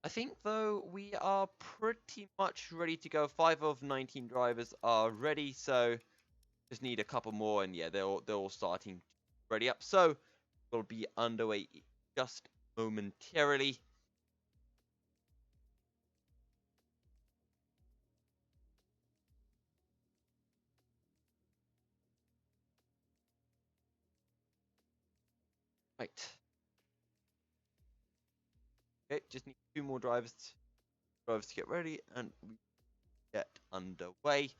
I think, though, we are pretty much ready to go. 5 of 19 drivers are ready, so just need a couple more, and yeah, they're all starting ready up. So we'll be underway just momentarily. Right. Okay, just need 2 more drivers to get ready, and we get underway.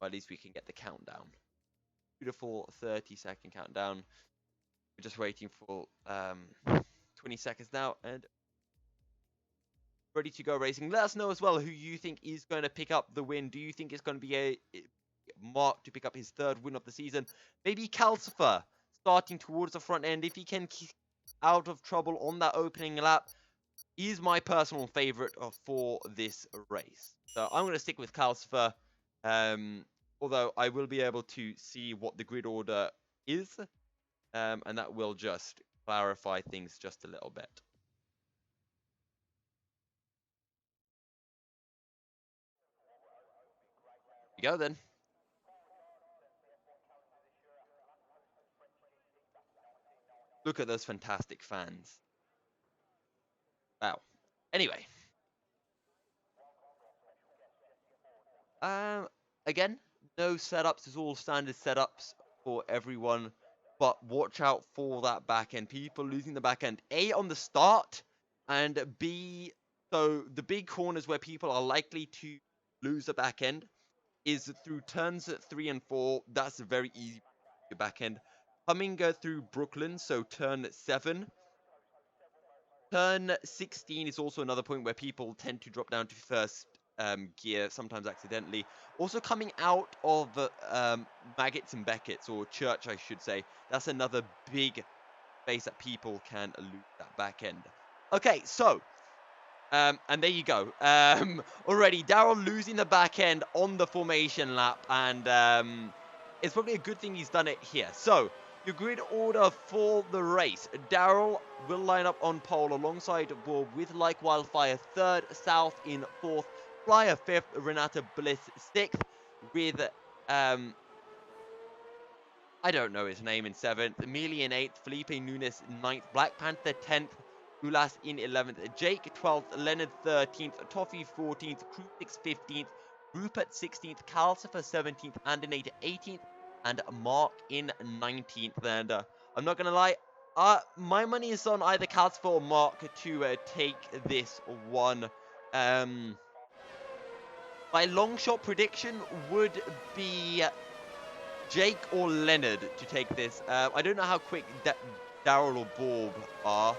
Or at least we can get the countdown. Beautiful 30-second countdown. We're just waiting for 20 seconds now, and ready to go racing. Let us know as well who you think is going to pick up the win. Do you think it's going to be a Mark to pick up his 3rd win of the season? Maybe Calcifer starting towards the front end. If he can keep out of trouble on that opening lap, he's my personal favorite for this race. So I'm going to stick with Calcifer, although I will be able to see what the grid order is, and that will just clarify things just a little bit. Here we go then. Look at those fantastic fans. Wow. Anyway. Again, no setups. It's all standard setups for everyone. But watch out for that back end. People losing the back end. A, on the start, and B, so the big corners where people are likely to lose the back end is through turns 3 and 4. That's a very easy back end. Coming through Brooklyn, so turn 7. Turn 16 is also another point where people tend to drop down to first gear, sometimes accidentally. Also coming out of Maggots and Beckett's, or Church, I should say. That's another big space that people can lose that back end. Okay, so, and there you go. Already, Daryl losing the back end on the formation lap, and it's probably a good thing he's done it here. So, your grid order for the race. Daryl will line up on pole alongside Bob with Like Wildfire 3rd, South in 4th, Flyer 5th, Renata Bliss 6th, with, I don't know his name, in 7th, Amelia in 8th, Felipe Nunes 9th, Black Panther 10th, Ulas in 11th, Jake 12th, Leonard 13th, Toffee 14th, Krupix 15th, Rupert 16th, Calcifer 17th, Andinator 18th, and Mark in 19th. And I'm not going to lie, my money is on either Calcifer or Mark to take this one. My long shot prediction would be Jake or Leonard to take this. I don't know how quick Daryl or Bob are.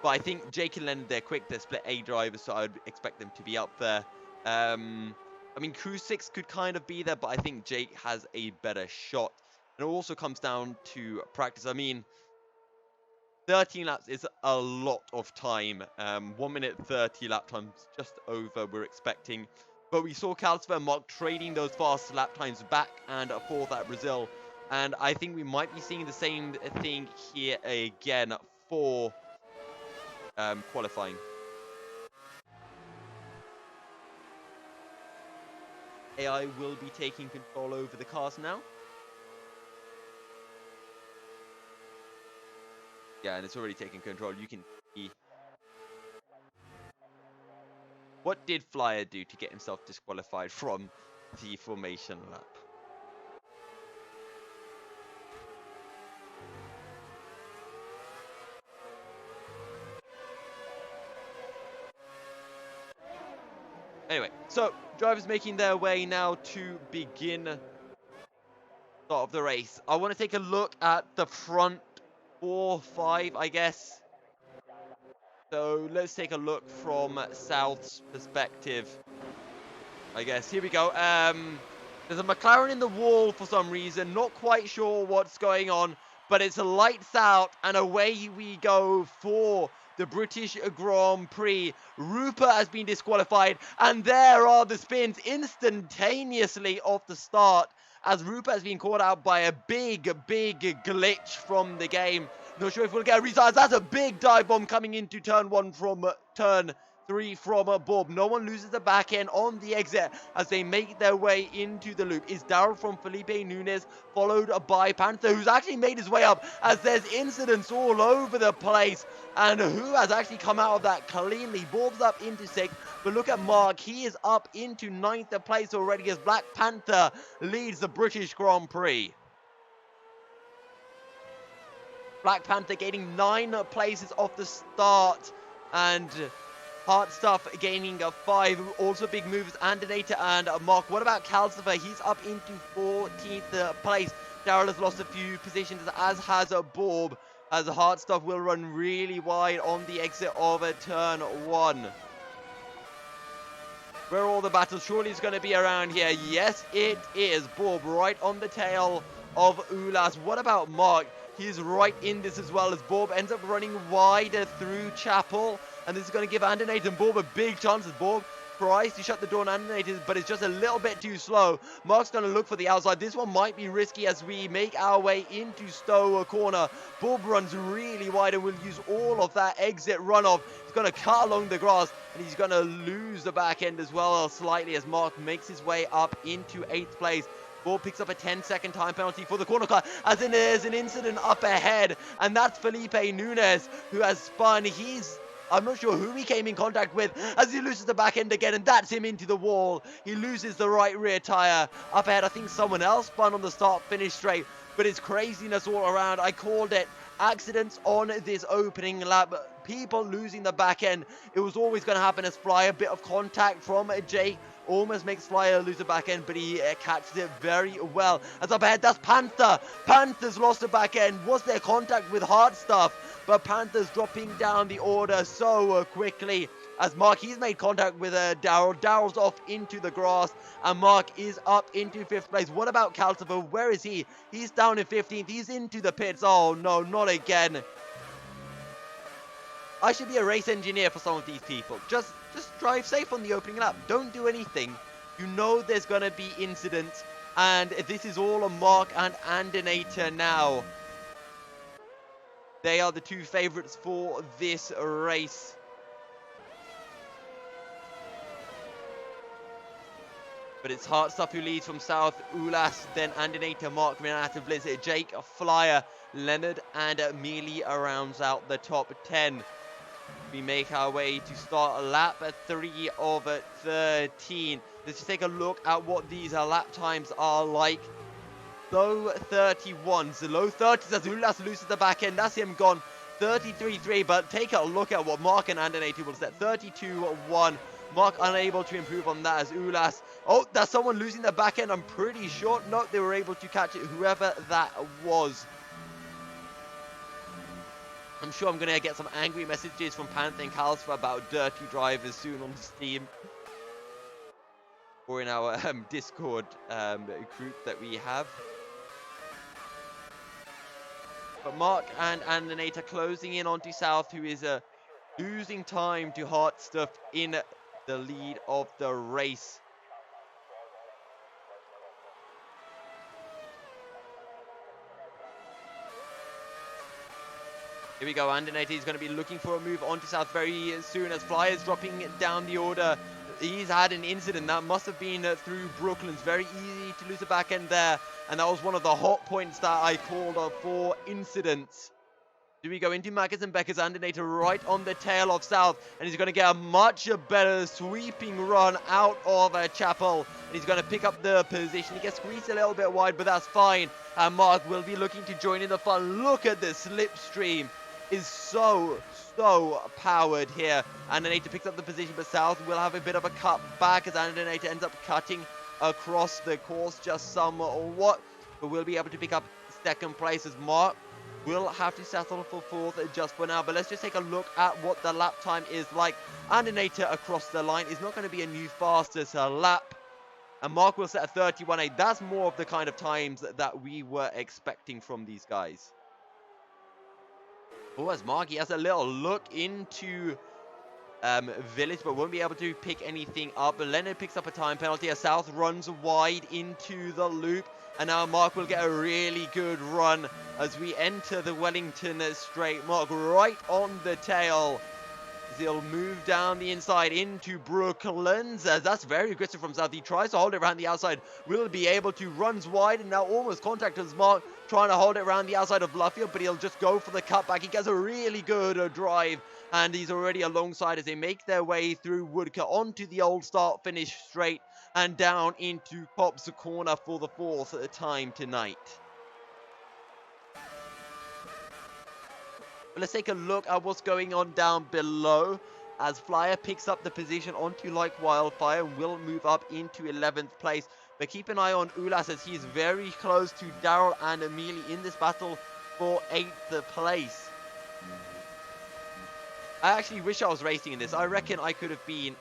But I think Jake and Leonard, they're quick. They're split A drivers, so I'd expect them to be up there. I mean, Crew 6 could kind of be there, but I think Jake has a better shot. And it also comes down to practice. I mean, 13 laps is a lot of time. 1 minute 30 lap times, just over, we're expecting. But we saw Calcifer and Mark trading those fast lap times back and forth at Brazil. And I think we might be seeing the same thing here again for qualifying. AI will be taking control over the cars now. Yeah, and it's already taking control. You can see. What did Flyer do to get himself disqualified from the formation lap? Anyway, so drivers making their way now to begin start of the race. I want to take a look at the front 4, 5, I guess. So let's take a look from South's perspective, I guess. Here we go. There's a McLaren in the wall for some reason. Not quite sure what's going on, but it's lights out, and away we go for the British Grand Prix. Rupert has been disqualified, and there are the spins instantaneously off the start, as Rupert has been caught out by a big glitch from the game. Not sure if we'll get a restart. That's a big dive bomb coming into turn 1 from turn 3 from Bob. No one loses the back end on the exit as they make their way into the loop. Is Daryl from Felipe Nunes, followed by Panther, who's actually made his way up, as there's incidents all over the place. And who has actually come out of that cleanly? Bob's up into 6th, but look at Mark. He is up into 9th place already as Black Panther leads the British Grand Prix. Black Panther gaining 9 places off the start, and Hard Stuff gaining 5. Also big moves, Andinator and Mark. What about Calcifer? He's up into 14th place. Daryl has lost a few positions, as has Bob, as Hard Stuff will run really wide on the exit of turn 1. Where are all the battles? Surely it's going to be around here. Yes, it is. Bob right on the tail of Ulas. What about Mark? He's right in this as well, as Bob ends up running wider through Chapel. And this is going to give Andinator and Bob a big chance, as Bob tries to shut the door on Andinator, but it's just a little bit too slow. Mark's going to look for the outside. This one might be risky as we make our way into Stowe corner. Bob runs really wide and will use all of that exit runoff. He's going to cut along the grass, and he's going to lose the back end as well slightly, as Mark makes his way up into 8th place. Bob picks up a 10-second time penalty for the corner car, as in there's an incident up ahead, and that's Felipe Nunes, who has spun. He's I'm not sure who he came in contact with as he loses the back end again, and that's him into the wall. He loses the right rear tire. Up ahead, I think someone else spun on the start-finish straight, but it's craziness all around. I called it. Accidents on this opening lap, people losing the back end. It was always going to happen as Flyer. A bit of contact from Jake almost makes Flyer lose the back end, but he catches it very well. As up ahead, that's Panther. Panther's lost the back end. Was there contact with hard stuff? But Panther's dropping down the order so quickly. As Mark, he's made contact with Daryl. Daryl's off into the grass, and Mark is up into 5th place. What about Calcifer? Where is he? He's down in 15th. He's into the pits. Oh, no, not again. I should be a race engineer for some of these people. Just drive safe on the opening lap. Don't do anything. You know there's going to be incidents, and this is all on Mark and Andinator now. They are the two favorites for this race. But it's Heartstuff who leads from south. Ulas, then Andinator, Mark, Renata, Blizzard, Jake, Flyer, Leonard, and Mealy rounds out the top 10. We make our way to start lap 3 of 13. Let's just take a look at what these lap times are like. Low 31s, the low 30s as Ulas loses the back end. That's him gone. 33.3, but take a look at what Mark and Andinator will set. 32.1. Mark unable to improve on that as Ulas. Oh, that's someone losing the back end. I'm pretty sure. No, they were able to catch it, whoever that was. I'm sure I'm going to get some angry messages from Panther and Calcifer about dirty drivers soon on Steam. Or in our Discord group that we have. But Mark and Andinator closing in onto South, who is losing time to Heartstuff in the lead of the race. Here we go, Andinator is going to be looking for a move onto South very soon as Flyer's dropping down the order. He's had an incident that must have been through Brooklyn's. Very easy to lose the back end there, and that was one of the hot points that I called for incidents. Do we go into Mackers and Becker's? Andinator right on the tail of South, and he's going to get a much better sweeping run out of Chapel, and he's going to pick up the position. He gets squeezed a little bit wide, but that's fine, and Mark will be looking to join in the fun. Look at this slipstream. Is so powered here. Andinator picks up the position, but South will have a bit of a cut back as Andinator ends up cutting across the course just somewhat, but will be able to pick up 2nd place as Mark will have to settle for 4th just for now. But let's just take a look at what the lap time is like. Andinator across the line is not going to be a new fastest lap, and Mark will set a 31.8. That's more of the kind of times that we were expecting from these guys. Oh, as Mark, he has a little look into Village, but won't be able to pick anything up. But Leonard picks up a time penalty as South runs wide into the loop. And now Mark will get a really good run as we enter the Wellington straight. Mark right on the tail. He'll move down the inside into Brooklands. That's very aggressive from South. He tries to hold it around the outside. Will be able to. Runs wide and now almost contacts Mark. Trying to hold it around the outside of Luffield, but he'll just go for the cutback. He gets a really good drive, and he's already alongside as they make their way through Woodcote onto the old start-finish straight and down into Pop's corner for the 4th time tonight. But let's take a look at what's going on down below as Flyer picks up the position onto Like Wildfire and will move up into 11th place. But keep an eye on Ulas as he's very close to Daryl and Amelie in this battle for 8th place. I actually wish I was racing in this. I reckon I could have been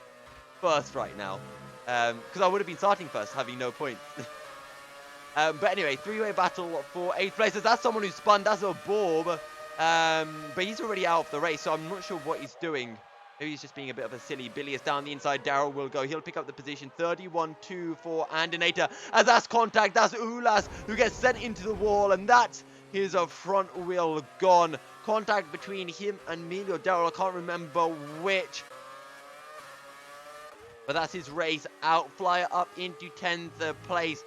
1st right now. Because I would have been starting 1st, having no points. But anyway, 3-way battle for 8th place. That's someone who spun. That's a Borb. But he's already out of the race, so I'm not sure what he's doing. Maybe he's just being a bit of a silly Billy. Is down the inside. Daryl will go. He'll pick up the position. 31.2 for Andinator. As that's contact. That's Ulas who gets sent into the wall. And that's his front wheel gone. Contact between him and Mealy or Daryl. I can't remember which. But that's his race out. Flyer up into 10th place.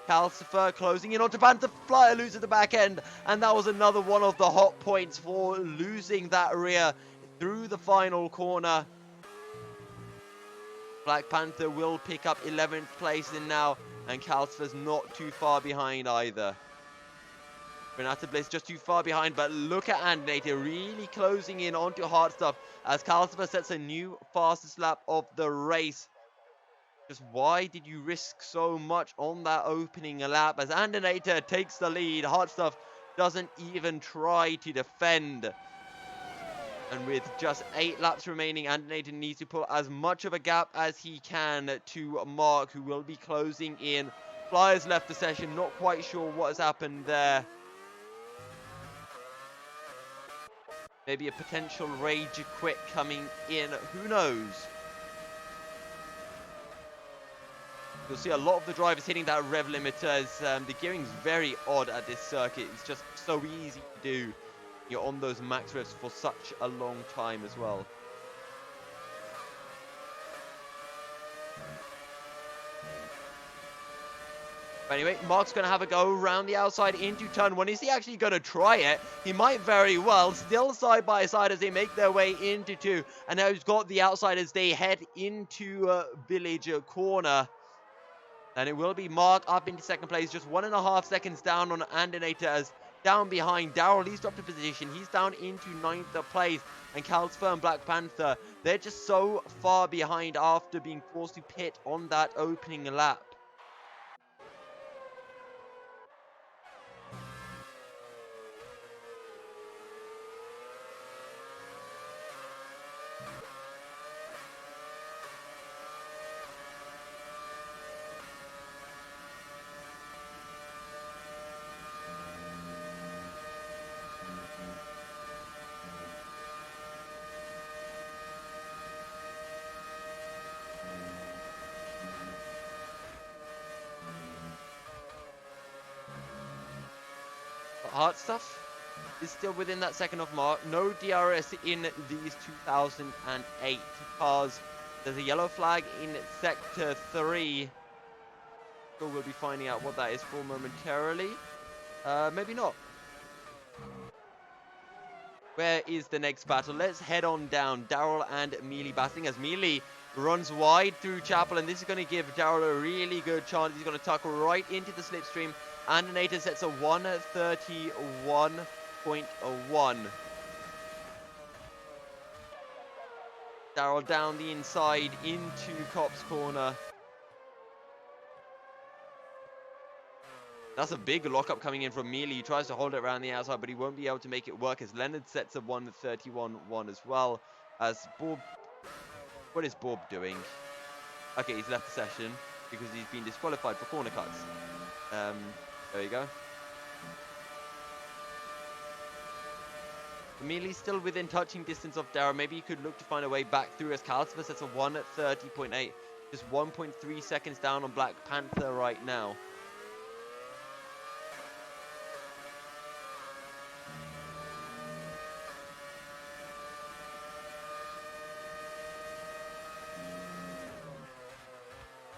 Calcifer closing in onto Panther. Flyer loses the back end. And that was another one of the hot points for losing that rear. through the final corner. Black Panther will pick up 11th place in now, and Calcifer's not too far behind either. Renata Bliss just too far behind, but look at Andinator really closing in onto Hard Stuff as Calcifer sets a new fastest lap of the race. Just why did you risk so much on that opening lap as Andinator takes the lead? Hard Stuff doesn't even try to defend. And with just 8 laps remaining, Andinator needs to put as much of a gap as he can to Mark, who will be closing in. Flyers left the session, not quite sure what has happened there. Maybe a potential rage quit coming in, who knows? You'll see a lot of the drivers hitting that rev limiter as the gearing's very odd at this circuit. It's just so easy to do. You're on those max revs for such a long time as well. But anyway, Mark's going to have a go around the outside into turn 1. Is he actually going to try it? He might very well. Still side by side as they make their way into 2. And now he's got the outside as they head into Village Corner. And it will be Mark up into 2nd place. Just 1.5 seconds down on Andinator as down behind. Daryl, he's dropped a position. He's down into 9th place. And Calcifer and Black Panther, they're just so far behind after being forced to pit on that opening lap. Hard Stuff is still within that second off mark. No DRS in these 2008 cars. There's a yellow flag in sector 3. So we'll be finding out what that is for momentarily. Maybe not. Where is the next battle? Let's head on down. Daryl and Mealy battling as Mealy runs wide through Chapel, and this is going to give Daryl a really good chance. He's going to tuck right into the slipstream. Andinator sets a 1:31.1. Daryl down the inside into Cop's corner. That's a big lockup coming in from Mealy. He tries to hold it around the outside, but he won't be able to make it work as Leonard sets a 1:31.1 as well. As Bob... What is Bob doing? Okay, he's left the session because he's been disqualified for corner cuts. There you go. Mealy's still within touching distance of Daryl. Maybe he could look to find a way back through as Calcifer sets a 1:30.8. Just 1.3 seconds down on Black Panther right now.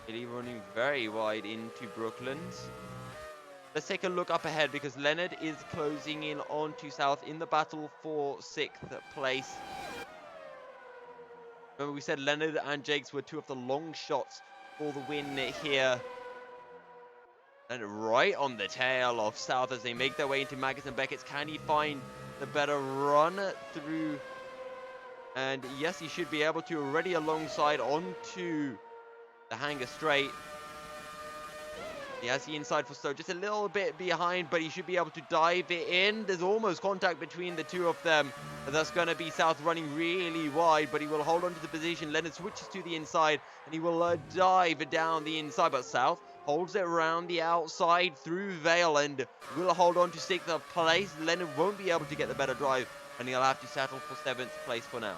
Mealy running very wide into Brooklands. Let's take a look up ahead because Leonard is closing in onto South in the battle for 6th place. Remember we said Leonard and Jakes were 2 of the long shots for the win here. And right on the tail of South as they make their way into Magus and Beckett's. Can he find the better run through? And yes, he should be able to already alongside onto the Hanger Straight. He has the inside for Stowe, just a little bit behind, but he should be able to dive it in. There's almost contact between the 2 of them. That's going to be South running really wide, but he will hold on to the position. Leonard switches to the inside, and he will dive down the inside. But South holds it around the outside through Vale, and will hold on to 6th place. Leonard won't be able to get the better drive, and he'll have to settle for 7th place for now.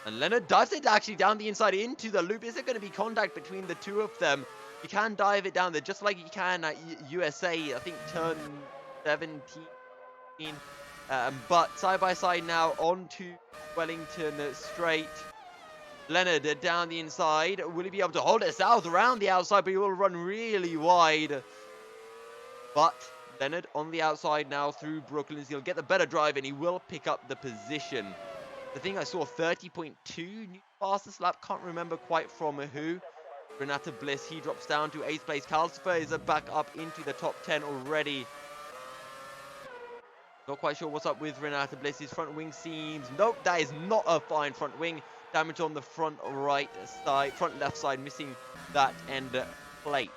And Leonard dives it actually down the inside into the loop. Is there going to be contact between the 2 of them? You can dive it down there just like you can at USA, I think turn 17. But side by side now onto Wellington straight. Leonard down the inside. Will he be able to hold it south around the outside? But he will run really wide. But Leonard on the outside now through Brooklyn. He'll get the better drive and he will pick up the position. I think I saw 30.2 new fastest lap. Can't remember quite from who. Renata Bliss, he drops down to 8th place. Calcifer is back up into the top 10 already. Not quite sure what's up with Renata Bliss. His front wing seems... Nope, that is not a fine front wing. Damage on the front right side, front left side, missing that end plate.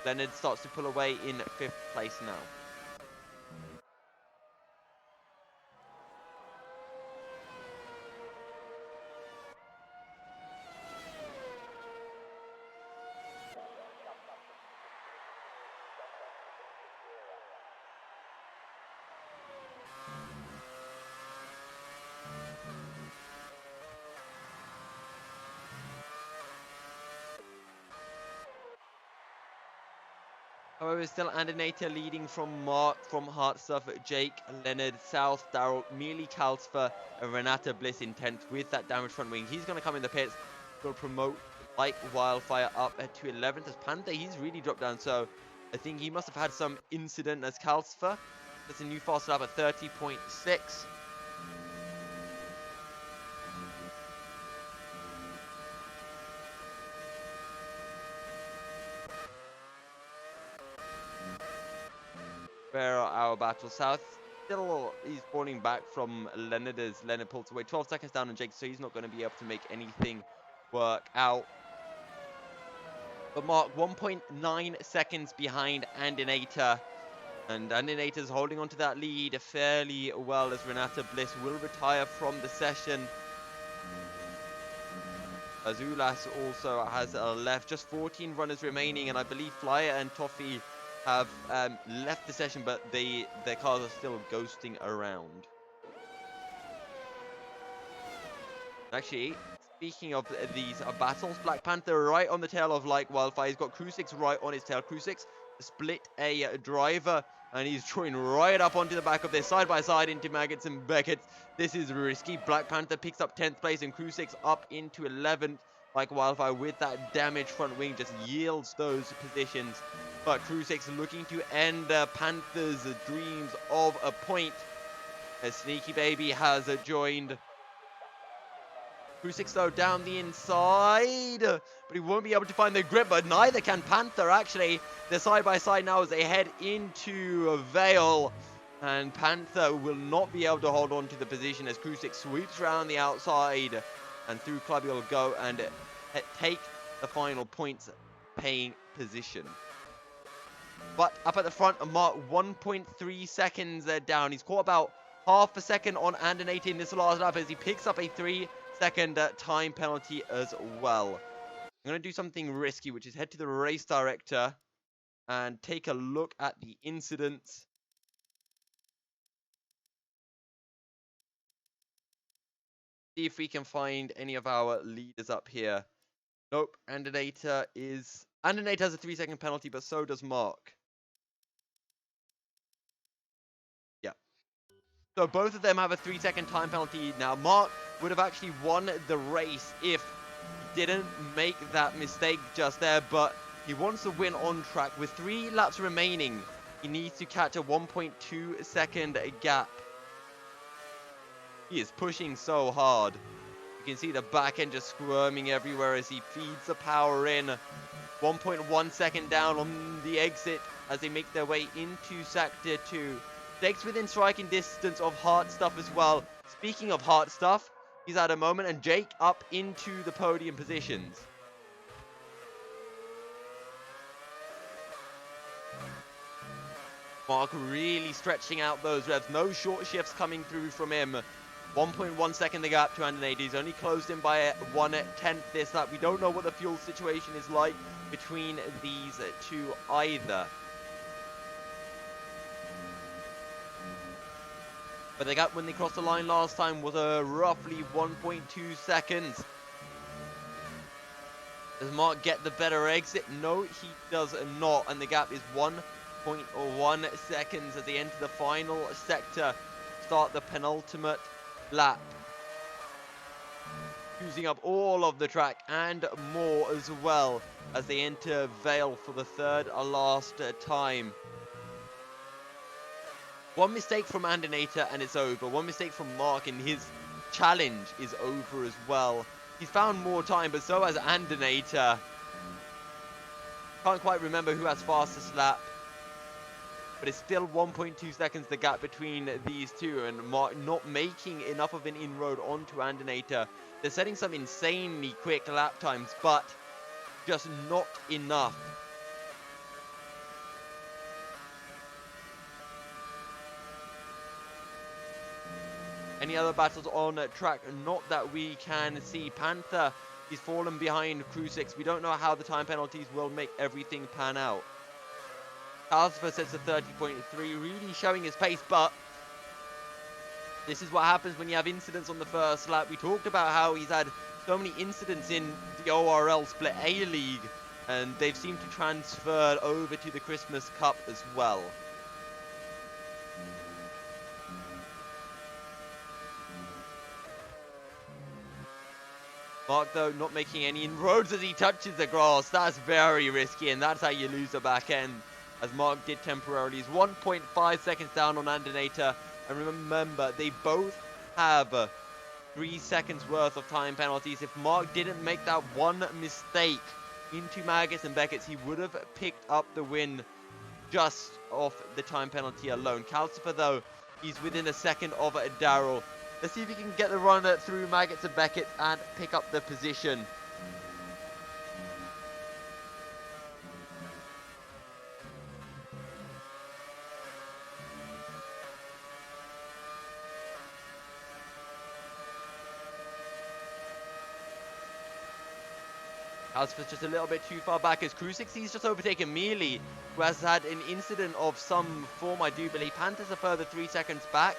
Leonard starts to pull away in 5th place now. However, still Andinator leading from Mark, from Hartstuff, Jake, Leonard, South, Daryl, Mealy, Calcifer, and Renata Bliss in 10th with that damaged front wing. He's going to come in the pits. Will promote like wildfire up to 11th as Panther. He's really dropped down, so I think he must have had some incident as Calcifer. That's a new fast lap at 30.6. Where are our battles? South still, he's falling back from Leonard as Leonard pulls away 12 seconds down on Jake, so he's not going to be able to make anything work out. But Mark 1.9 seconds behind Andinator, and Andinator's holding on to that lead fairly well as Renata Bliss will retire from the session. Azulas also has left, just 14 runners remaining, and I believe Flyer and Toffee have left the session, but their cars are still ghosting around. Actually, speaking of these battles, Black Panther right on the tail of Like Wildfire. He's got Crew 6 right on his tail. Crew 6 split a driver, and he's drawing right up onto the back of this side by side into Maggots and Beckett. This is risky. Black Panther picks up 10th place, and Crew 6 up into 11th. Like Wildfire with that damaged front wing just yields those positions. But Crew 6 looking to end Panther's dreams of a point. As Sneaky Baby has joined. Crew 6 though down the inside. But he won't be able to find the grip, but neither can Panther actually. They're side by side now as they head into Vale. And Panther will not be able to hold on to the position as Crew 6 sweeps around the outside. And through Club he'll go and take the final points paying position. But up at the front, Mark 1.3 seconds down. He's caught about half a second on Andinator in this last lap as he picks up a 3-second time penalty as well. I'm going to do something risky, which is head to the race director and take a look at the incidents. See if we can find any of our leaders up here. Nope, Andinator has a 3-second penalty, but so does Mark. Yeah. So both of them have a 3-second time penalty. Now, Mark would have actually won the race if he didn't make that mistake just there, but he wants to win on track. With 3 laps remaining, he needs to catch a 1.2 second gap. He is pushing so hard. You can see the back end just squirming everywhere as he feeds the power in. 1.1 second down on the exit as they make their way into Sector 2. Jake's within striking distance of Hard Stuff as well. Speaking of Hard Stuff, he's at a moment, and Jake up into the podium positions. Mark really stretching out those revs. No short shifts coming through from him. 1.1 second the gap to Andinator. He's only closed in by 1/10 this lap. We don't know what the fuel situation is like between these two either. But the gap when they crossed the line last time was roughly 1.2 seconds. Does Mark get the better exit? No, he does not. And the gap is 1.1 seconds at the end of the final sector. Start the penultimate lap. using up all of the track and more as well as they enter Vale for the third last time. One mistake from Andinator and it's over. One mistake from Mark and his challenge is over as well. He's found more time, but so has Andinator. Can't quite remember who has fastest lap, but it's still 1.2 seconds the gap between these two, and Mark not making enough of an inroad onto Andinator. They're setting some insanely quick lap times, but just not enough. Any other battles on track? Not that we can see. Panther, he's fallen behind Crucix. We don't know how the time penalties will make everything pan out. Calcifer sets a 30.3, really showing his pace, but this is what happens when you have incidents on the first lap. We talked about how he's had so many incidents in the ORL Split A League, and they've seemed to transfer over to the Christmas Cup as well. Mark, though, not making any inroads as he touches the grass. That's very risky, and that's how you lose the back end, as Mark did temporarily. He's 1.5 seconds down on Andinator, and remember, they both have 3 seconds worth of time penalties. If Mark didn't make that one mistake into Maggots and Beckett's, he would have picked up the win just off the time penalty alone. Calcifer, though, he's within a second of Daryl. Let's see if he can get the run through Maggots and Beckett and pick up the position. Calcifer's just a little bit too far back as Crucix. He's just overtaken Mealy, who has had an incident of some form, I do believe. Panther's a further 3 seconds back.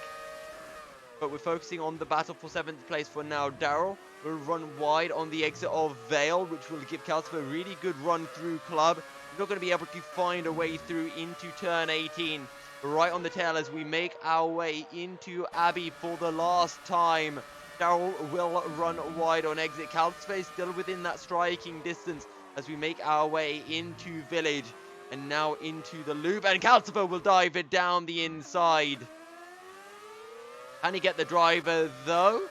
But we're focusing on the battle for 7th place for now. Daryl will run wide on the exit of Vale, which will give Calcifer a really good run through club. He's not going to be able to find a way through into turn 18. Right on the tail as we make our way into Abbey for the last time. Daryl will run wide on exit. Calcifer is still within that striking distance as we make our way into Village and now into the loop. And Calcifer will dive it down the inside. Can he get the driver, though?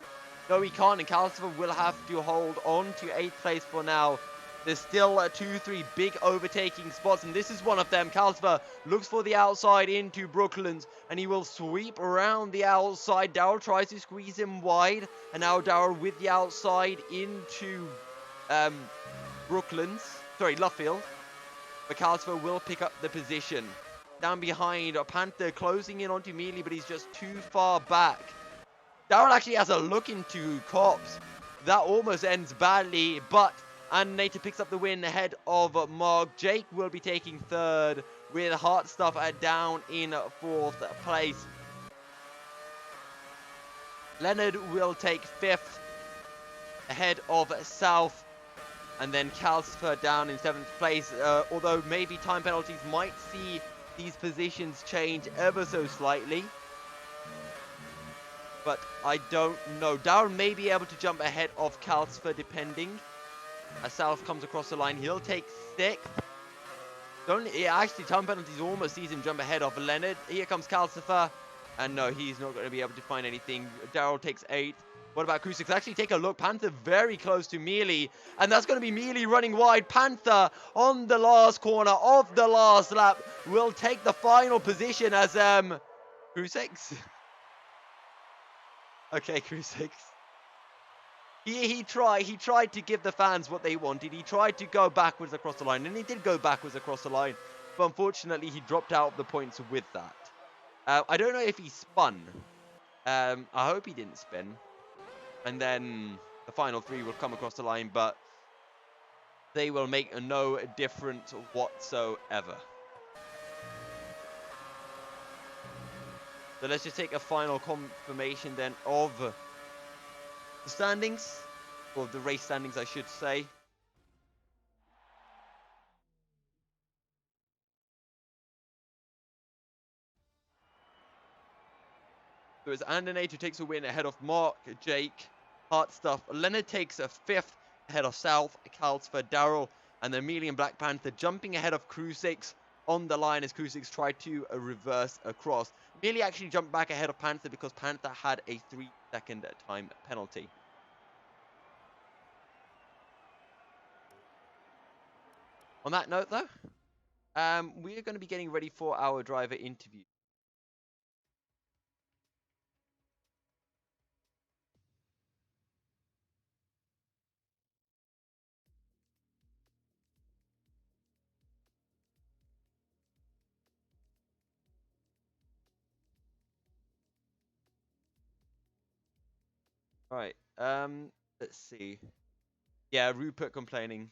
No, he can't, and Calcifer will have to hold on to 8th place for now. There's still 2-3 big overtaking spots, and this is one of them. Calcifer looks for the outside into Brooklands, and he will sweep around the outside. Daryl tries to squeeze him wide, and now Daryl with the outside into Luffield. But Calcifer will pick up the position. Down behind, Panther closing in onto Mealy, but he's just too far back. Daryl actually has a look into Cops. That almost ends badly, but Andinator picks up the win ahead of Mark. Jake will be taking 3rd, with Heart Stuff down in 4th place. Leonard will take 5th, ahead of South. And then Calcifer down in 7th place, although maybe time penalties might see these positions change ever so slightly, but I don't know. Daryl may be able to jump ahead of Calcifer depending. As South comes across the line, he'll take 6th. Actually, time penalties almost sees him jump ahead of Leonard. Here comes Calcifer, and no, he's not going to be able to find anything. Daryl takes 8th. What about Crucix? Actually, take a look. Panther very close to Mealy. And that's going to be Mealy running wide. Panther on the last corner of the last lap will take the final position as Crucix. Okay, Crucix. He tried to give the fans what they wanted. He tried to go backwards across the line, and he did go backwards across the line. But unfortunately, he dropped out of the points with that. I don't know if he spun. I hope he didn't spin. And then the final 3 will come across the line, but they will make no difference whatsoever. So let's just take a final confirmation then of the standings, or the race standings, I should say. So it's Andinator takes a win ahead of Mark, Jake, Hard stuff. Leonard takes a 5th ahead of South, Calsford, Darrell, and then Mealy and Black Panther jumping ahead of Crew 6 on the line as Crew 6 tried to reverse across. Mealy actually jumped back ahead of Panther because Panther had a 3-second time penalty. On that note, though, we are going to be getting ready for our driver interview. Right. Let's see. Yeah, Rupert complaining.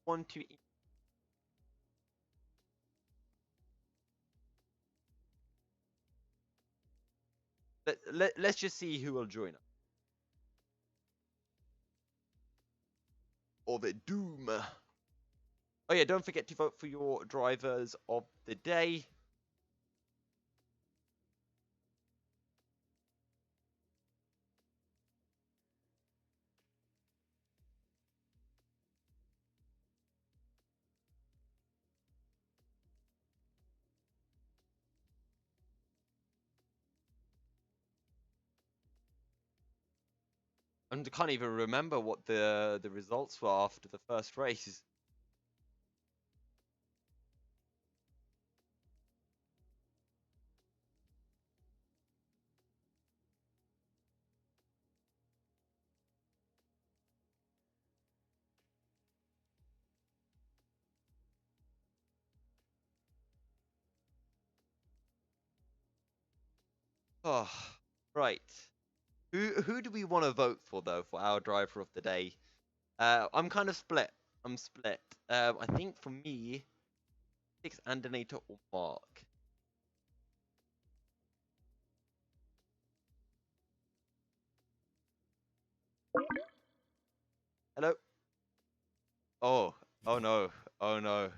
Want to let's just see who will join us. Or the Doom. Oh yeah, don't forget to vote for your drivers of the day. And I can't even remember what the results were after the first race. Oh, right. Who do we want to vote for though for our driver of the day? I'm kind of split. I'm split. I think for me, 6 Andinator or Mark. Hello. Oh no. Oh no.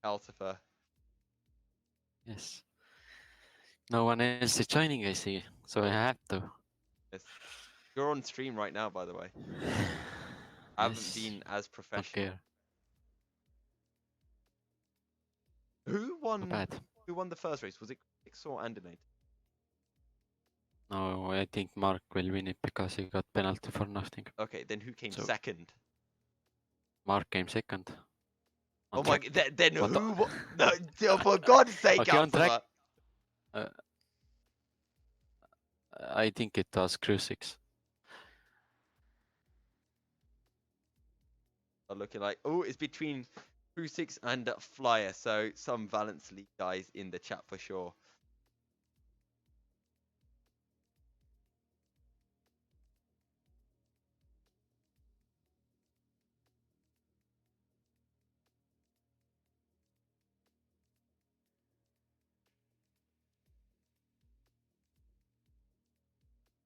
Calcifer. Yes. No one else is joining, I see, so I have to. Yes. You're on stream right now, by the way. I haven't been as professional. Okay. Who won? Bad. Who won the first race? Was it Crix or Andinator? No, I think Mark will win it because he got penalty for nothing. Okay, then who came So- second? Mark came second. Oh my! Then who? No, for God's sake, Okay, on track. Calcifer. I think it was Crew 6. Are looking like, oh, it's between Crew 6 and Flyer. So some Valence League guys in the chat for sure.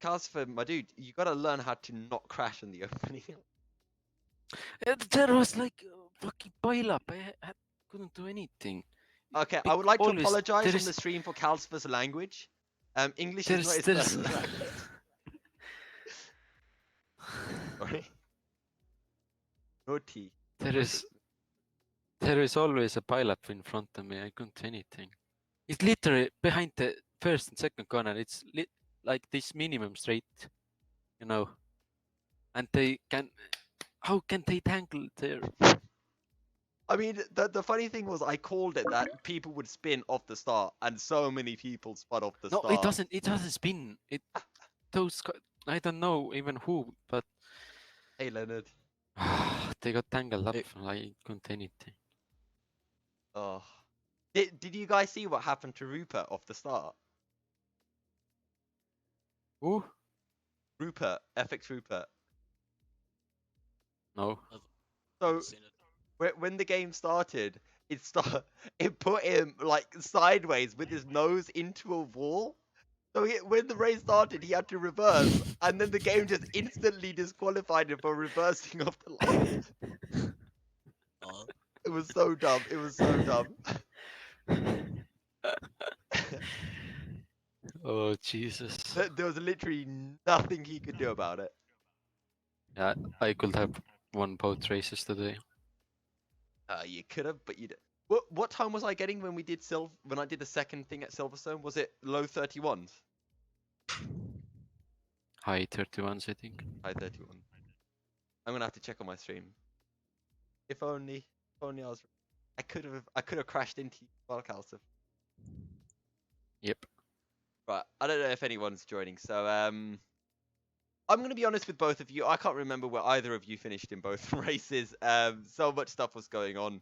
Calcifer, my dude, you gotta learn how to not crash in the opening. There was like a fucking pile up. I couldn't do anything. Okay, I would like to Always- apologize there on is- the stream for Calcifer's language. English is not his There's first language. Sorry. Naughty. There is always a pile up in front of me. I couldn't do anything. It's literally behind the first and second corner. It's like this minimum straight, you know. And they can, how can they tangle there? I mean, the funny thing was I called it that people would spin off the start, and so many people spun off the No, start. it doesn't spin. I don't know even who, but Hey, Leonard. they got tangled up. I couldn't do anything. Oh. Did you guys see what happened to Rupert off the start? Who? Rupert, FX Rupert. No. So when the game started, it put him like sideways with his nose into a wall. So when the race started, he had to reverse, and then the game just instantly disqualified him for reversing off the line. Oh, It was so dumb. It was so dumb. Oh Jesus. There was literally nothing he could do about it. Yeah, I could have won both races today. You could have, but you. What time was I getting when we did when I did the second thing at Silverstone? Was it low 31s? High 31s, I think. High 31. I'm gonna have to check on my stream. If only I was. I could have crashed into you, well, Calcium. Yep. Right, I don't know if anyone's joining, so I'm gonna be honest with both of you. I can't remember where either of you finished in both races. So much stuff was going on.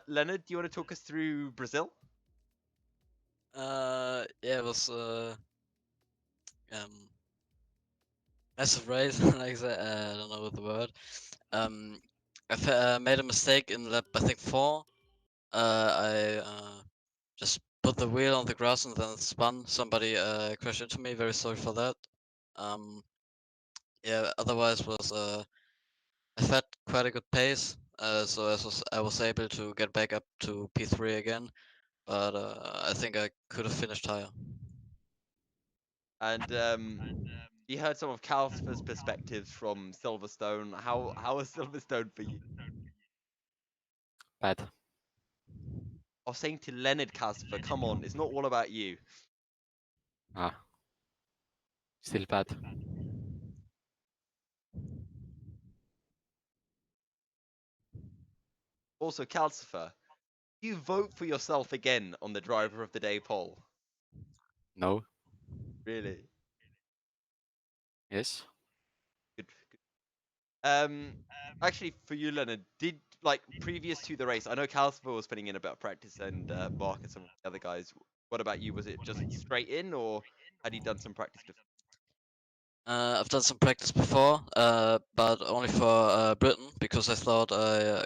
Leonard, do you want to talk us through Brazil? yeah, it was massive race. Like I said, I don't know the word. I made a mistake in lap I think 4. I just put the wheel on the grass and then it spun. Somebody crashed into me. Very sorry for that. Yeah. Otherwise was I had quite a good pace. So I was able to get back up to P3 again. But I think I could have finished higher. And you heard some of Calcifer's perspectives from Silverstone. How was Silverstone for you? Bad. I was saying to Leonard Calcifer, come on, it's not all about you. Ah. Still bad. Also, Calcifer, you vote for yourself again on the Driver of the Day poll? No. Really? Yes. Good. Actually, for you, Leonard, did previous to the race? I know Calcifer was putting in a bit of practice, and Mark and some of the other guys. What about you? Was it just straight in, or had you done some practice before? I've done some practice before, but only for Britain because I thought I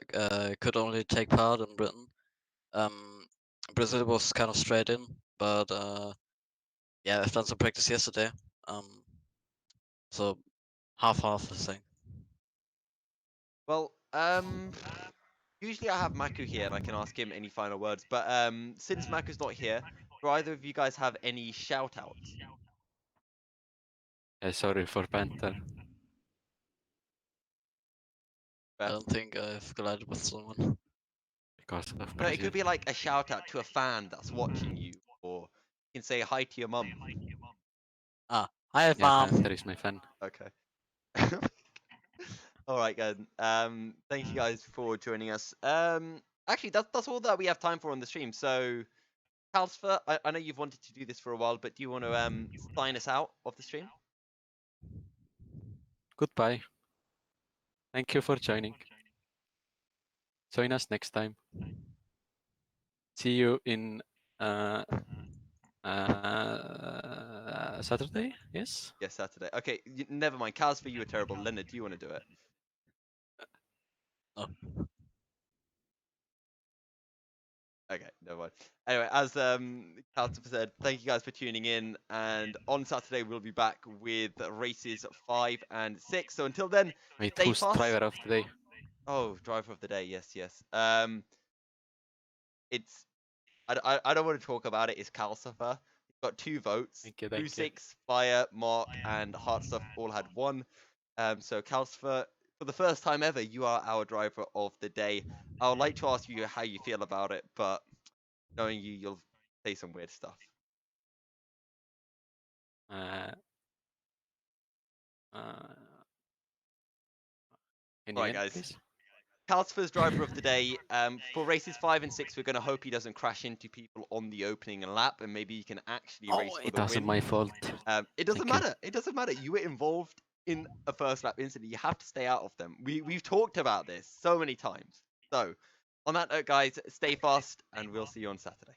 could only take part in Britain. Brazil was kind of straight in, but yeah, I've done some practice yesterday. So half I think. Well, usually I have Maku here and I can ask him any final words, but since Maku's not here, do either of you guys have any shout outs? Yeah, sorry for Panther. I don't think I've collided with someone. Because of No, it Brazil. could be like a shout out to a fan that's watching you, or you can say hi to your mum. Ah, hi Yeah, mom. Panther is my fan. Okay. All right, guys. Thank you guys for joining us. Actually, that's all that we have time for on the stream. So, Calcifer, I know you've wanted to do this for a while, but do you want to sign us out of the stream? Goodbye. Thank you for joining. Join us next time. See you in Saturday, yes? Yes, Saturday. Okay, never mind. Calcifer, you were terrible. Leonard, do you want to do it? No. Okay, never mind. Anyway, as Calcifer said, thank you guys for tuning in, and on Saturday we'll be back with races 5 and 6. So until then, Wait, stay who's fast. driver of the day? Oh, driver of the day. Yes, yes. It's I don't want to talk about it. It's Calcifer. He's got 2 votes. Thank you, Blue thank you. 6, Fire, Mark, and Heartstuff all had 1. So Calcifer, for the first time ever, you are our driver of the day. I would like to ask you how you feel about it, but knowing you, you'll say some weird stuff. Can you Alright, end, guys. please? Calcifer's driver of the day. For races 5 and 6, we're going to hope he doesn't crash into people on the opening lap, and maybe he can actually race for it the wasn't win. my fault. It doesn't Thank you. matter. It doesn't matter. You were involved in a first lap incident. You have to stay out of them. We've talked about this so many times. So, on that note, guys, stay fast, and we'll see you on Saturday.